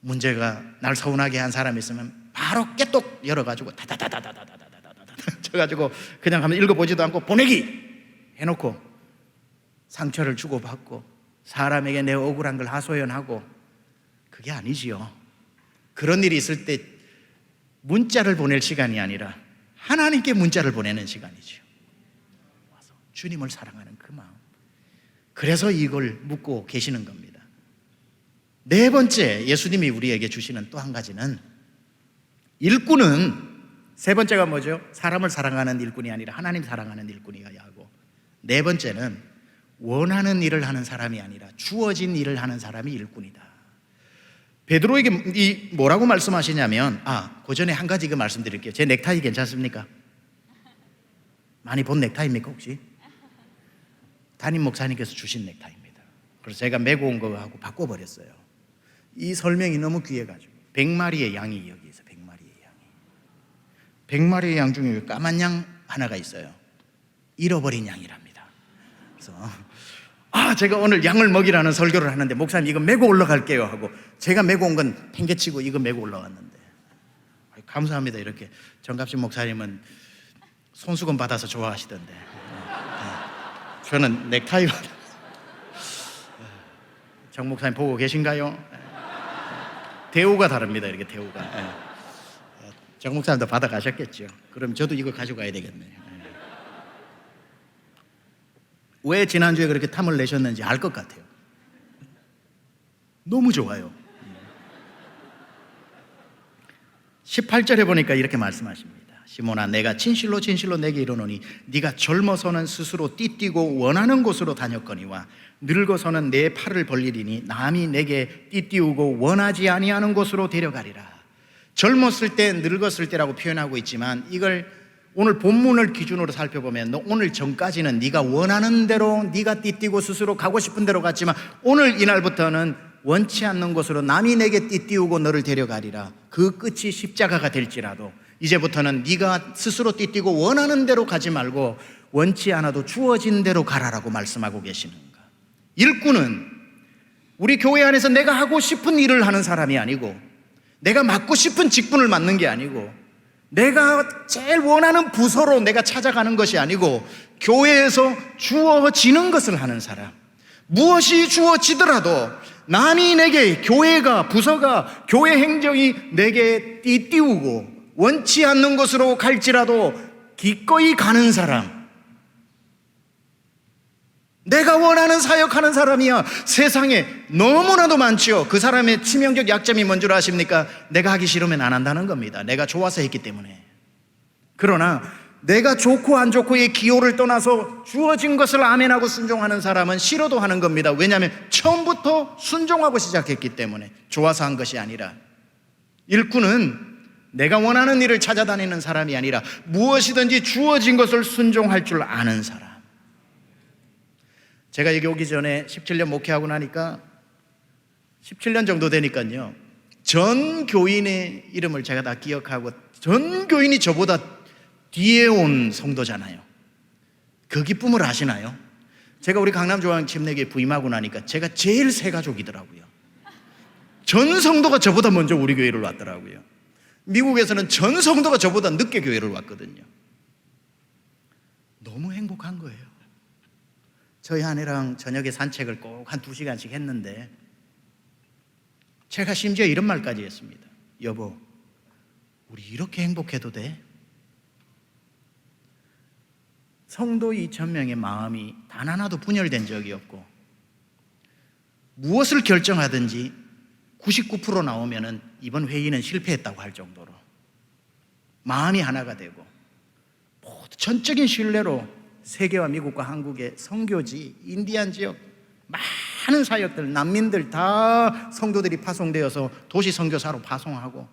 문제가 날 서운하게 한 사람이 있으면 바로 깨똑 열어가지고 다다다다다다다다다다 쳐가지고 그냥 한번 읽어보지도 않고 보내기 해놓고 상처를 주고받고 사람에게 내 억울한 걸 하소연하고, 그게 아니지요. 그런 일이 있을 때 문자를 보낼 시간이 아니라 하나님께 문자를 보내는 시간이죠. 와서 주님을 사랑하는 그 마음. 그래서 이걸 묻고 계시는 겁니다. 네 번째, 예수님이 우리에게 주시는 또 한 가지는, 일꾼은, 세 번째가 뭐죠? 사람을 사랑하는 일꾼이 아니라 하나님 사랑하는 일꾼이어야 하고, 네 번째는 원하는 일을 하는 사람이 아니라 주어진 일을 하는 사람이 일꾼이다. 베드로에게 뭐라고 말씀하시냐면, 그 전에 한 가지 말씀드릴게요. 제 넥타이 괜찮습니까? 많이 본 넥타이입니까 혹시? 담임 목사님께서 주신 넥타이입니다. 그래서 제가 메고 온 거하고 바꿔버렸어요. 이 설명이 너무 귀해가지고. 100마리의 양이 여기 있어요. 100마리의 양이. 100마리의 양 중에 까만 양 하나가 있어요. 잃어버린 양이랍니다. 그래서 제가 오늘 양을 먹이라는 설교를 하는데 목사님 이거 메고 올라갈게요 하고, 제가 메고 온 건 팽개치고 이거 메고 올라왔는데, 감사합니다. 이렇게 정갑신 목사님은 손수건 받아서 좋아하시던데, 저는 넥타이 받아. 정 목사님 보고 계신가요? 대우가 다릅니다. 이렇게 대우가. 정 목사님도 받아가셨겠죠. 그럼 저도 이거 가져가야 되겠네요. 왜 지난주에 그렇게 탐을 내셨는지 알 것 같아요. 너무 좋아요. 18절에 보니까 이렇게 말씀하십니다. 시몬아, 내가 진실로 진실로 내게 이르노니 네가 젊어서는 스스로 띠뛰고 원하는 곳으로 다녔거니와 늙어서는 내 팔을 벌리리니 남이 내게 띠띠우고 원하지 아니하는 곳으로 데려가리라. 젊었을 때, 늙었을 때라고 표현하고 있지만, 이걸 오늘 본문을 기준으로 살펴보면 오늘 전까지는 네가 원하는 대로, 네가 띠뛰고 스스로 가고 싶은 대로 갔지만, 오늘 이날부터는 원치 않는 곳으로 남이 내게 띠띠우고 너를 데려가리라. 그 끝이 십자가가 될지라도 이제부터는 네가 스스로 띠뛰고 원하는 대로 가지 말고 원치 않아도 주어진 대로 가라라고 말씀하고 계시는가. 일꾼은 우리 교회 안에서 내가 하고 싶은 일을 하는 사람이 아니고, 내가 맡고 싶은 직분을 맡는 게 아니고, 내가 제일 원하는 부서로 내가 찾아가는 것이 아니고, 교회에서 주어지는 것을 하는 사람. 무엇이 주어지더라도 남이 내게, 교회가, 부서가, 교회 행정이 내게 띠띠우고 원치 않는 것으로 갈지라도 기꺼이 가는 사람. 내가 원하는 사역하는 사람이야. 세상에 너무나도 많지요. 그 사람의 치명적 약점이 뭔 줄 아십니까? 내가 하기 싫으면 안 한다는 겁니다. 내가 좋아서 했기 때문에. 그러나 내가 좋고 안 좋고의 기호를 떠나서 주어진 것을 아멘하고 순종하는 사람은 싫어도 하는 겁니다. 왜냐하면 처음부터 순종하고 시작했기 때문에, 좋아서 한 것이 아니라. 일꾼은 내가 원하는 일을 찾아다니는 사람이 아니라 무엇이든지 주어진 것을 순종할 줄 아는 사람. 제가 여기 오기 전에 17년 목회하고 나니까 17년 정도 되니까요, 전 교인의 이름을 제가 다 기억하고, 전 교인이 저보다 뒤에 온 성도잖아요. 그 기쁨을 아시나요? 제가 우리 강남조항침례교회 부임하고 나니까 제가 제일 새 가족이더라고요. 전 성도가 저보다 먼저 우리 교회를 왔더라고요. 미국에서는 전 성도가 저보다 늦게 교회를 왔거든요. 너무 행복한 거예요. 저희 아내랑 저녁에 산책을 꼭 한 2시간씩 했는데, 제가 심지어 이런 말까지 했습니다. 여보, 우리 이렇게 행복해도 돼? 성도 2,000명의 마음이 단 하나도 분열된 적이 없고, 무엇을 결정하든지 99% 나오면은 이번 회의는 실패했다고 할 정도로 마음이 하나가 되고, 모두 전적인 신뢰로 세계와 미국과 한국의 선교지, 인디안 지역 많은 사역들, 난민들 다 성도들이 파송되어서 도시 선교사로 파송하고,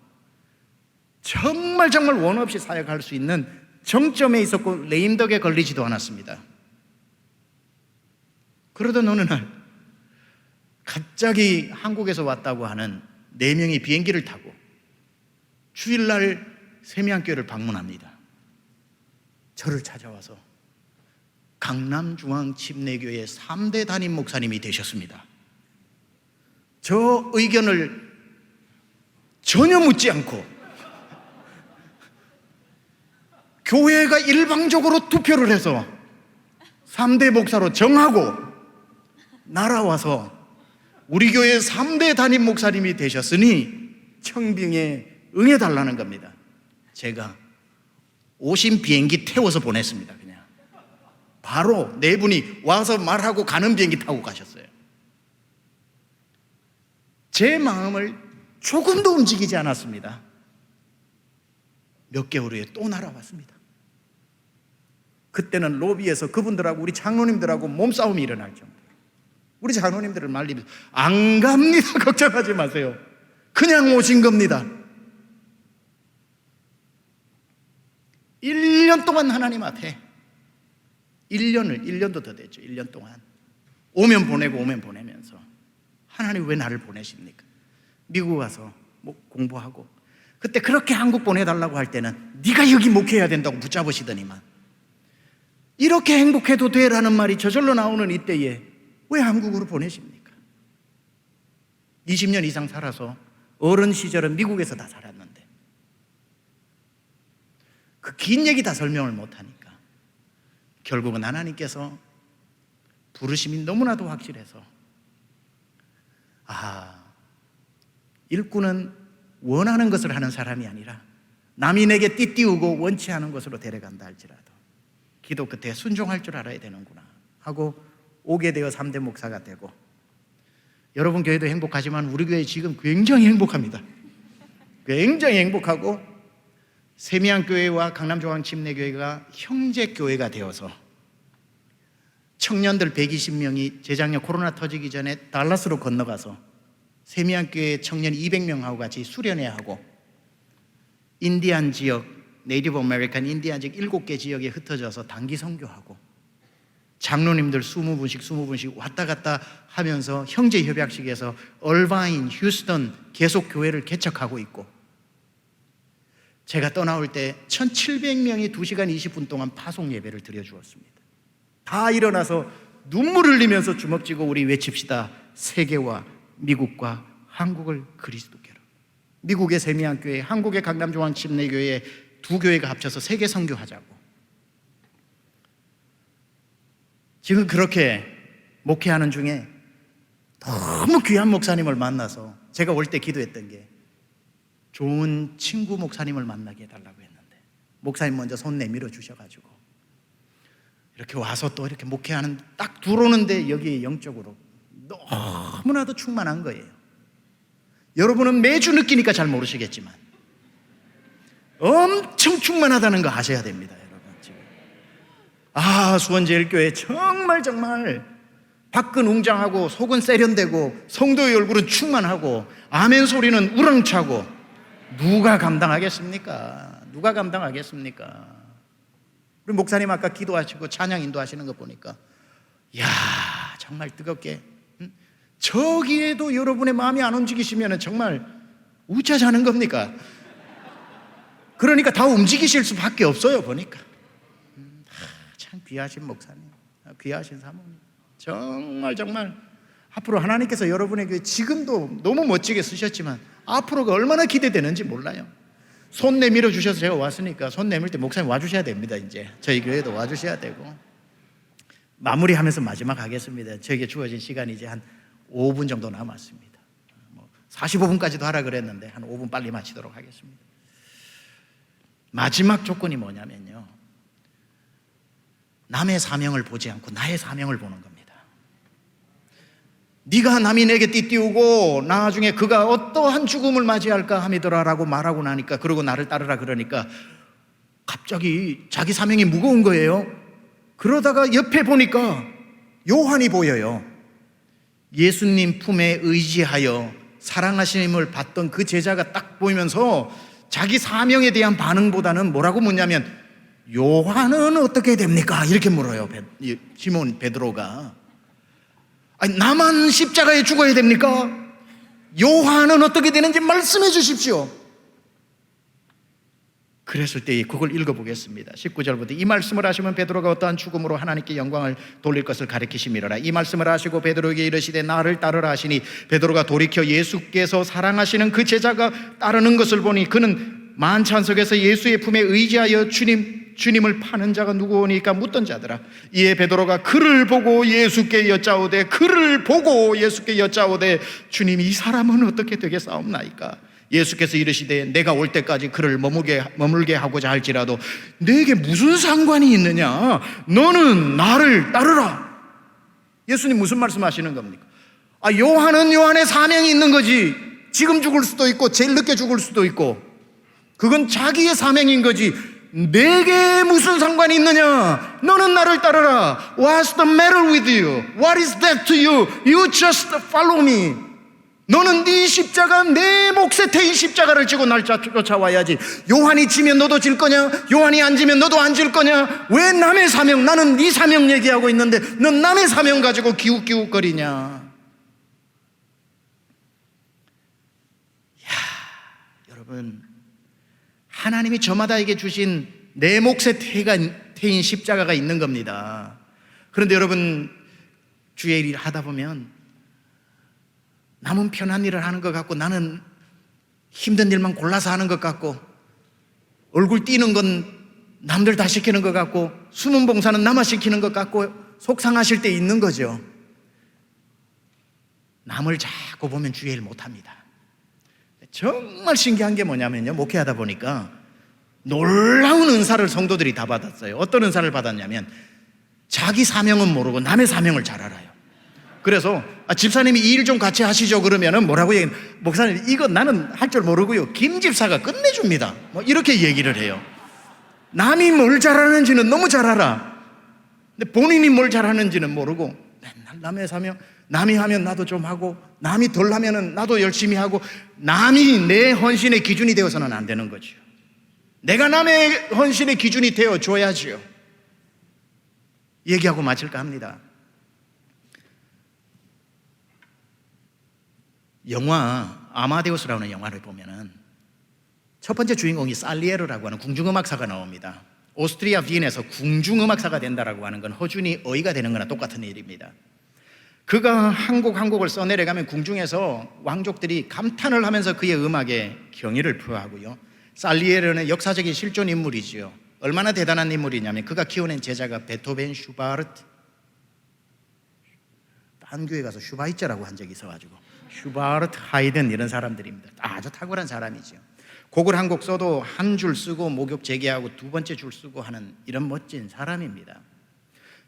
정말 원 없이 사역할 수 있는 정점에 있었고, 레임덕에 걸리지도 않았습니다. 그러던 어느 날 갑자기 한국에서 왔다고 하는 4명이 비행기를 타고 주일날 세미안교회를 방문합니다. 저를 찾아와서 강남중앙침례교회 3대 담임 목사님이 되셨습니다. 저 의견을 전혀 묻지 않고 교회가 일방적으로 투표를 해서 3대 목사로 정하고 날아와서 우리 교회 3대 담임 목사님이 되셨으니 청빙에 응해달라는 겁니다. 제가 오신 비행기 태워서 보냈습니다. 그냥 바로 4분이 와서 말하고 가는 비행기 타고 가셨어요. 제 마음을 조금도 움직이지 않았습니다. 몇 개월 후에 또 날아왔습니다. 그때는 로비에서 그분들하고 우리 장로님들하고 몸싸움이 일어날 정도로 우리 장로님들을 말리면서 안 갑니다. 걱정하지 마세요. 그냥 오신 겁니다. 1년 동안 하나님 앞에 1년도 더 됐죠. 1년 동안 오면 보내고 오면 보내면서, 하나님 왜 나를 보내십니까? 미국 와서 뭐 공부하고, 그때 그렇게 한국 보내달라고 할 때는 네가 여기 목회해야 된다고 붙잡으시더니만, 이렇게 행복해도 돼라는 말이 저절로 나오는 이때에 왜 한국으로 보내십니까? 20년 이상 살아서 어른 시절은 미국에서 다 살았는데 그 긴 얘기 다 설명을 못하니까 결국은 하나님께서 부르심이 너무나도 확실해서, 일꾼은 원하는 것을 하는 사람이 아니라 남이 내게 띠띠우고 원치 않은 것으로 데려간다 할지라도 기도 끝에 순종할 줄 알아야 되는구나 하고 오게 되어 3대 목사가 되고, 여러분 교회도 행복하지만 우리 교회 지금 굉장히 행복합니다. 굉장히 행복하고, 세미안교회와 강남중앙침례교회가 형제교회가 되어서 청년들 120명이 재작년 코로나 터지기 전에 달라스로 건너가서 세미안교회 청년 200명하고 같이 수련회하고, 인디안 지역, 네이티브 아메리칸 인디안 지역 7개 지역에 흩어져서 단기 선교하고, 장로님들 20분씩 왔다 갔다 하면서 형제 협약식에서 얼바인, 휴스턴 계속 교회를 개척하고 있고, 제가 떠나올 때 1700명이 2시간 20분 동안 파송 예배를 드려주었습니다. 다 일어나서 눈물 흘리면서 주먹 쥐고 우리 외칩시다. 세계와 미국과 한국을 그리스도께로. 미국의 세미안교회, 한국의 강남중앙침례교회 두 교회가 합쳐서 세계 선교하자고. 지금 그렇게 목회하는 중에 너무 귀한 목사님을 만나서 제가 올 때 기도했던 게 좋은 친구 목사님을 만나게 해달라고 했는데, 목사님 먼저 손 내밀어 주셔가지고 이렇게 와서 또 이렇게 목회하는 딱 들어오는데 여기 영적으로 너무나도 충만한 거예요. 여러분은 매주 느끼니까 잘 모르시겠지만 엄청 충만하다는 거 아셔야 됩니다, 여러분. 지금 수원제일교회 정말 밖은 웅장하고 속은 세련되고 성도의 얼굴은 충만하고 아멘 소리는 우렁차고 누가 감당하겠습니까? 누가 감당하겠습니까? 우리 목사님 아까 기도하시고 찬양 인도하시는 거 보니까 이야, 정말 뜨겁게 저기에도 여러분의 마음이 안 움직이시면 정말 우차자는 겁니까? 그러니까 다 움직이실 수밖에 없어요, 보니까. 참 귀하신 목사님, 귀하신 사모님. 정말 앞으로 하나님께서 여러분의 교회 지금도 너무 멋지게 쓰셨지만 앞으로가 얼마나 기대되는지 몰라요. 손 내밀어 주셔서 제가 왔으니까 손 내밀 때 목사님 와주셔야 됩니다. 이제 저희 교회도 와주셔야 되고. 마무리하면서 마지막 하겠습니다. 저에게 주어진 시간이 이제 한 5분 정도 남았습니다. 45분까지도 하라 그랬는데 한 5분 빨리 마치도록 하겠습니다. 마지막 조건이 뭐냐면요, 남의 사명을 보지 않고 나의 사명을 보는 겁니다. 네가 남이 내게 띠띠우고 나중에 그가 어떠한 죽음을 맞이할까 함이더라라고 말하고 나니까, 그러고 나를 따르라 그러니까 갑자기 자기 사명이 무거운 거예요. 그러다가 옆에 보니까 요한이 보여요. 예수님 품에 의지하여 사랑하심을 받던 그 제자가 딱 보이면서 자기 사명에 대한 반응보다는 뭐라고 묻냐면 요한은 어떻게 됩니까? 이렇게 물어요. 시몬 베드로가. 아니, 나만 십자가에 죽어야 됩니까? 요한은 어떻게 되는지 말씀해 주십시오. 그랬을 때 그걸 읽어보겠습니다. 19절부터 이 말씀을 하시면 베드로가 어떠한 죽음으로 하나님께 영광을 돌릴 것을 가리키심이로라. 이 말씀을 하시고 베드로에게 이르시되 나를 따르라 하시니 베드로가 돌이켜 예수께서 사랑하시는 그 제자가 따르는 것을 보니 그는 만찬석에서 예수의 품에 의지하여 주님을 파는 자가 누구오니까 묻던 자더라. 이에 베드로가 그를 보고 예수께 여짜오되 주님, 이 사람은 어떻게 되겠사옵나이까? 예수께서 이르시되 내가 올 때까지 그를 머물게 하고자 할지라도 내게 무슨 상관이 있느냐? 너는 나를 따르라. 예수님 무슨 말씀하시는 겁니까? 요한은 요한의 사명이 있는 거지. 지금 죽을 수도 있고 제일 늦게 죽을 수도 있고 그건 자기의 사명인 거지. 내게 무슨 상관이 있느냐? 너는 나를 따르라. What's the matter with you? What is that to you? You just follow me. 너는 네 십자가, 내 몫에 태인 십자가를 지고 날 쫓아와야지. 요한이 지면 너도 질 거냐? 요한이 안 지면 너도 안 질 거냐? 왜 남의 사명, 나는 네 사명 얘기하고 있는데 넌 남의 사명 가지고 기웃기웃거리냐? 여러분, 하나님이 저마다에게 주신 내 몫에 태인 십자가가 있는 겁니다. 그런데 여러분, 주의 일 하다 보면 남은 편한 일을 하는 것 같고 나는 힘든 일만 골라서 하는 것 같고 얼굴 띄는 건 남들 다 시키는 것 같고 숨은 봉사는 남아 시키는 것 같고 속상하실 때 있는 거죠. 남을 자꾸 보면 주의 일 못합니다. 정말 신기한 게 뭐냐면요, 목회하다 보니까 놀라운 은사를 성도들이 다 받았어요. 어떤 은사를 받았냐면 자기 사명은 모르고 남의 사명을 잘 알아요. 그래서 집사님이 이 일 좀 같이 하시죠 그러면은 뭐라고 얘기해요? 목사님, 이거 나는 할 줄 모르고요, 김 집사가 끝내줍니다. 뭐 이렇게 얘기를 해요. 남이 뭘 잘하는지는 너무 잘 알아. 근데 본인이 뭘 잘하는지는 모르고 맨날 남의 사명, 남이 하면 나도 좀 하고 남이 덜 하면은 나도 열심히 하고, 남이 내 헌신의 기준이 되어서는 안 되는 거죠. 내가 남의 헌신의 기준이 되어줘야지요. 얘기하고 마칠까 합니다. 영화 아마데우스라는 영화를 보면은 첫 번째 주인공이 살리에르라고 하는 궁중음악사가 나옵니다. 오스트리아 비엔에서 궁중음악사가 된다라고 하는 건 허준이 어이가 되는 거나 똑같은 일입니다. 그가 한 곡을 써내려가면 궁중에서 왕족들이 감탄을 하면서 그의 음악에 경의를 표하고요. 살리에르는 역사적인 실존 인물이지요. 얼마나 대단한 인물이냐면 그가 키워낸 제자가 베토벤, 슈바르트, 딴 교회 가서 슈바이처라고 한 적이 있어가지고 슈바르트, 하이든 이런 사람들입니다. 아주 탁월한 사람이죠. 곡을 한 곡 써도 한 줄 쓰고 목욕 재개하고 두 번째 줄 쓰고 하는 이런 멋진 사람입니다.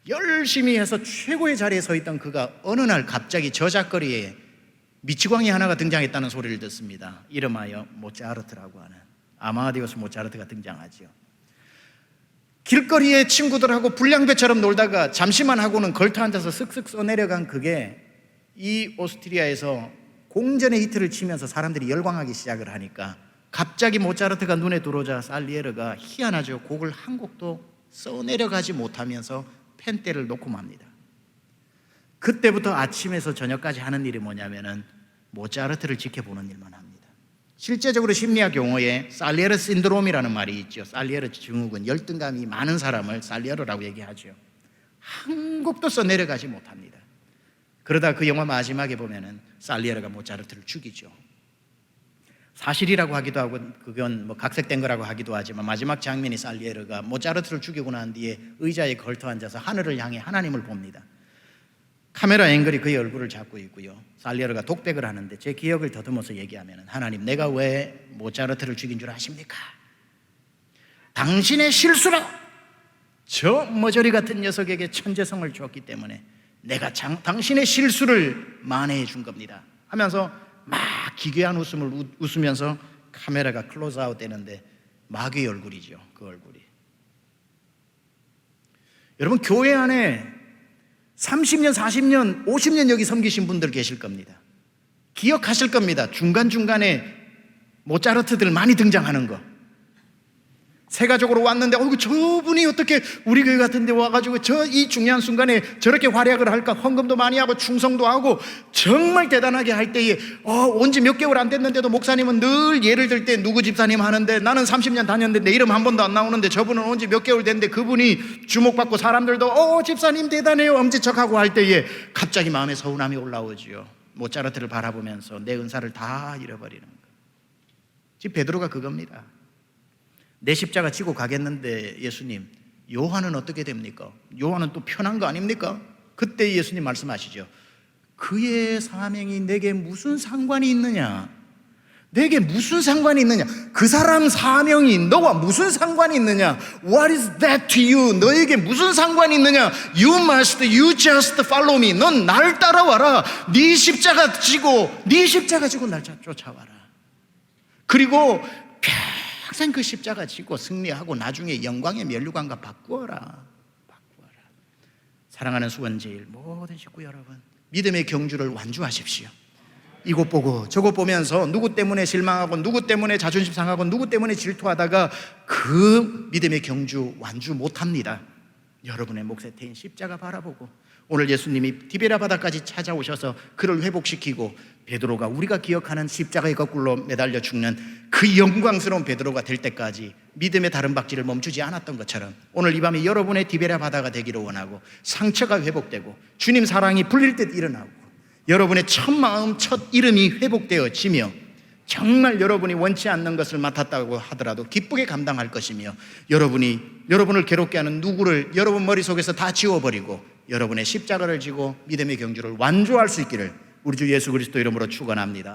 열심히 해서 최고의 자리에 서 있던 그가 어느 날 갑자기 저작거리에 미치광이 하나가 등장했다는 소리를 듣습니다. 이름하여 모차르트라고 하는 아마디우스 모차르트가 등장하죠. 길거리에 친구들하고 불량배처럼 놀다가 잠시만 하고는 걸터 앉아서 쓱쓱 써내려간 그게 이 오스트리아에서 공전의 히트를 치면서 사람들이 열광하기 시작을 하니까 갑자기 모차르트가 눈에 들어오자 살리에르가 희한하죠. 곡을 한 곡도 써내려가지 못하면서 펜대를 놓고 맙니다. 그때부터 아침에서 저녁까지 하는 일이 뭐냐면은 모차르트를 지켜보는 일만 합니다. 실제적으로 심리학 용어에 살리에르 신드롬이라는 말이 있죠. 살리에르 증후군, 열등감이 많은 사람을 살리에르라고 얘기하죠. 한 곡도 써내려가지 못합니다. 그러다 그 영화 마지막에 보면은 살리에르가 모차르트를 죽이죠. 사실이라고 하기도 하고 그건 뭐 각색된 거라고 하기도 하지만 마지막 장면이 살리에르가 모차르트를 죽이고 난 뒤에 의자에 걸터 앉아서 하늘을 향해 하나님을 봅니다. 카메라 앵글이 그의 얼굴을 잡고 있고요. 살리에르가 독백을 하는데 제 기억을 더듬어서 얘기하면 하나님, 내가 왜 모차르트를 죽인 줄 아십니까? 당신의 실수로 저 머저리 같은 녀석에게 천재성을 줬기 때문에 내가 당신의 실수를 만회해 준 겁니다 하면서 막 기괴한 웃음을 웃으면서 카메라가 클로즈아웃 되는데 마귀의 얼굴이죠. 그 얼굴이. 여러분, 교회 안에 30년, 40년, 50년 여기 섬기신 분들 계실 겁니다. 기억하실 겁니다. 중간중간에 모차르트들 많이 등장하는 거. 세가족으로 왔는데 저분이 어떻게 우리 교회 같은 데 와가지고 이 중요한 순간에 저렇게 활약을 할까? 헌금도 많이 하고 충성도 하고 정말 대단하게 할 때에 온 지 몇 개월 안 됐는데도 목사님은 늘 예를 들 때 누구 집사님 하는데 나는 30년 다녔는데 내 이름 한 번도 안 나오는데 저분은 온 지 몇 개월 됐는데 그분이 주목받고 사람들도 집사님 대단해요 엄지척하고 할 때에 갑자기 마음에 서운함이 올라오지요. 모차르트를 바라보면서 내 은사를 다 잃어버리는 거. 지금 베드로가 그겁니다. 내 십자가 지고 가겠는데 예수님, 요한은 어떻게 됩니까? 요한은 또 편한 거 아닙니까? 그때 예수님 말씀하시죠. 그의 사명이 내게 무슨 상관이 있느냐? 내게 무슨 상관이 있느냐? 그 사람 사명이 너와 무슨 상관이 있느냐? What is that to you? 너에게 무슨 상관이 있느냐? You just follow me. 넌 날 따라와라. 네 십자가 지고 날 쫓아와라. 그리고 평생 그 십자가 지고 승리하고 나중에 영광의 면류관과 바꾸어라. 사랑하는 수원제일 모든 식구 여러분, 믿음의 경주를 완주하십시오. 이곳 보고 저곳 보면서 누구 때문에 실망하고 누구 때문에 자존심 상하고 누구 때문에 질투하다가 그 믿음의 경주 완주 못합니다. 여러분의 몫에 태인 십자가 바라보고 오늘 예수님이 디베랴 바다까지 찾아오셔서 그를 회복시키고 베드로가 우리가 기억하는 십자가의 거꾸로 매달려 죽는 그 영광스러운 베드로가 될 때까지 믿음의 다른 박질을 멈추지 않았던 것처럼 오늘 이 밤이 여러분의 디베랴 바다가 되기를 원하고 상처가 회복되고 주님 사랑이 불릴 듯 일어나고 여러분의 첫 마음, 첫 이름이 회복되어지며 정말 여러분이 원치 않는 것을 맡았다고 하더라도 기쁘게 감당할 것이며 여러분을 괴롭게 하는 누구를 여러분 머릿속에서 다 지워버리고 여러분의 십자가를 지고 믿음의 경주를 완주할 수 있기를 우리 주 예수 그리스도 이름으로 축원합니다.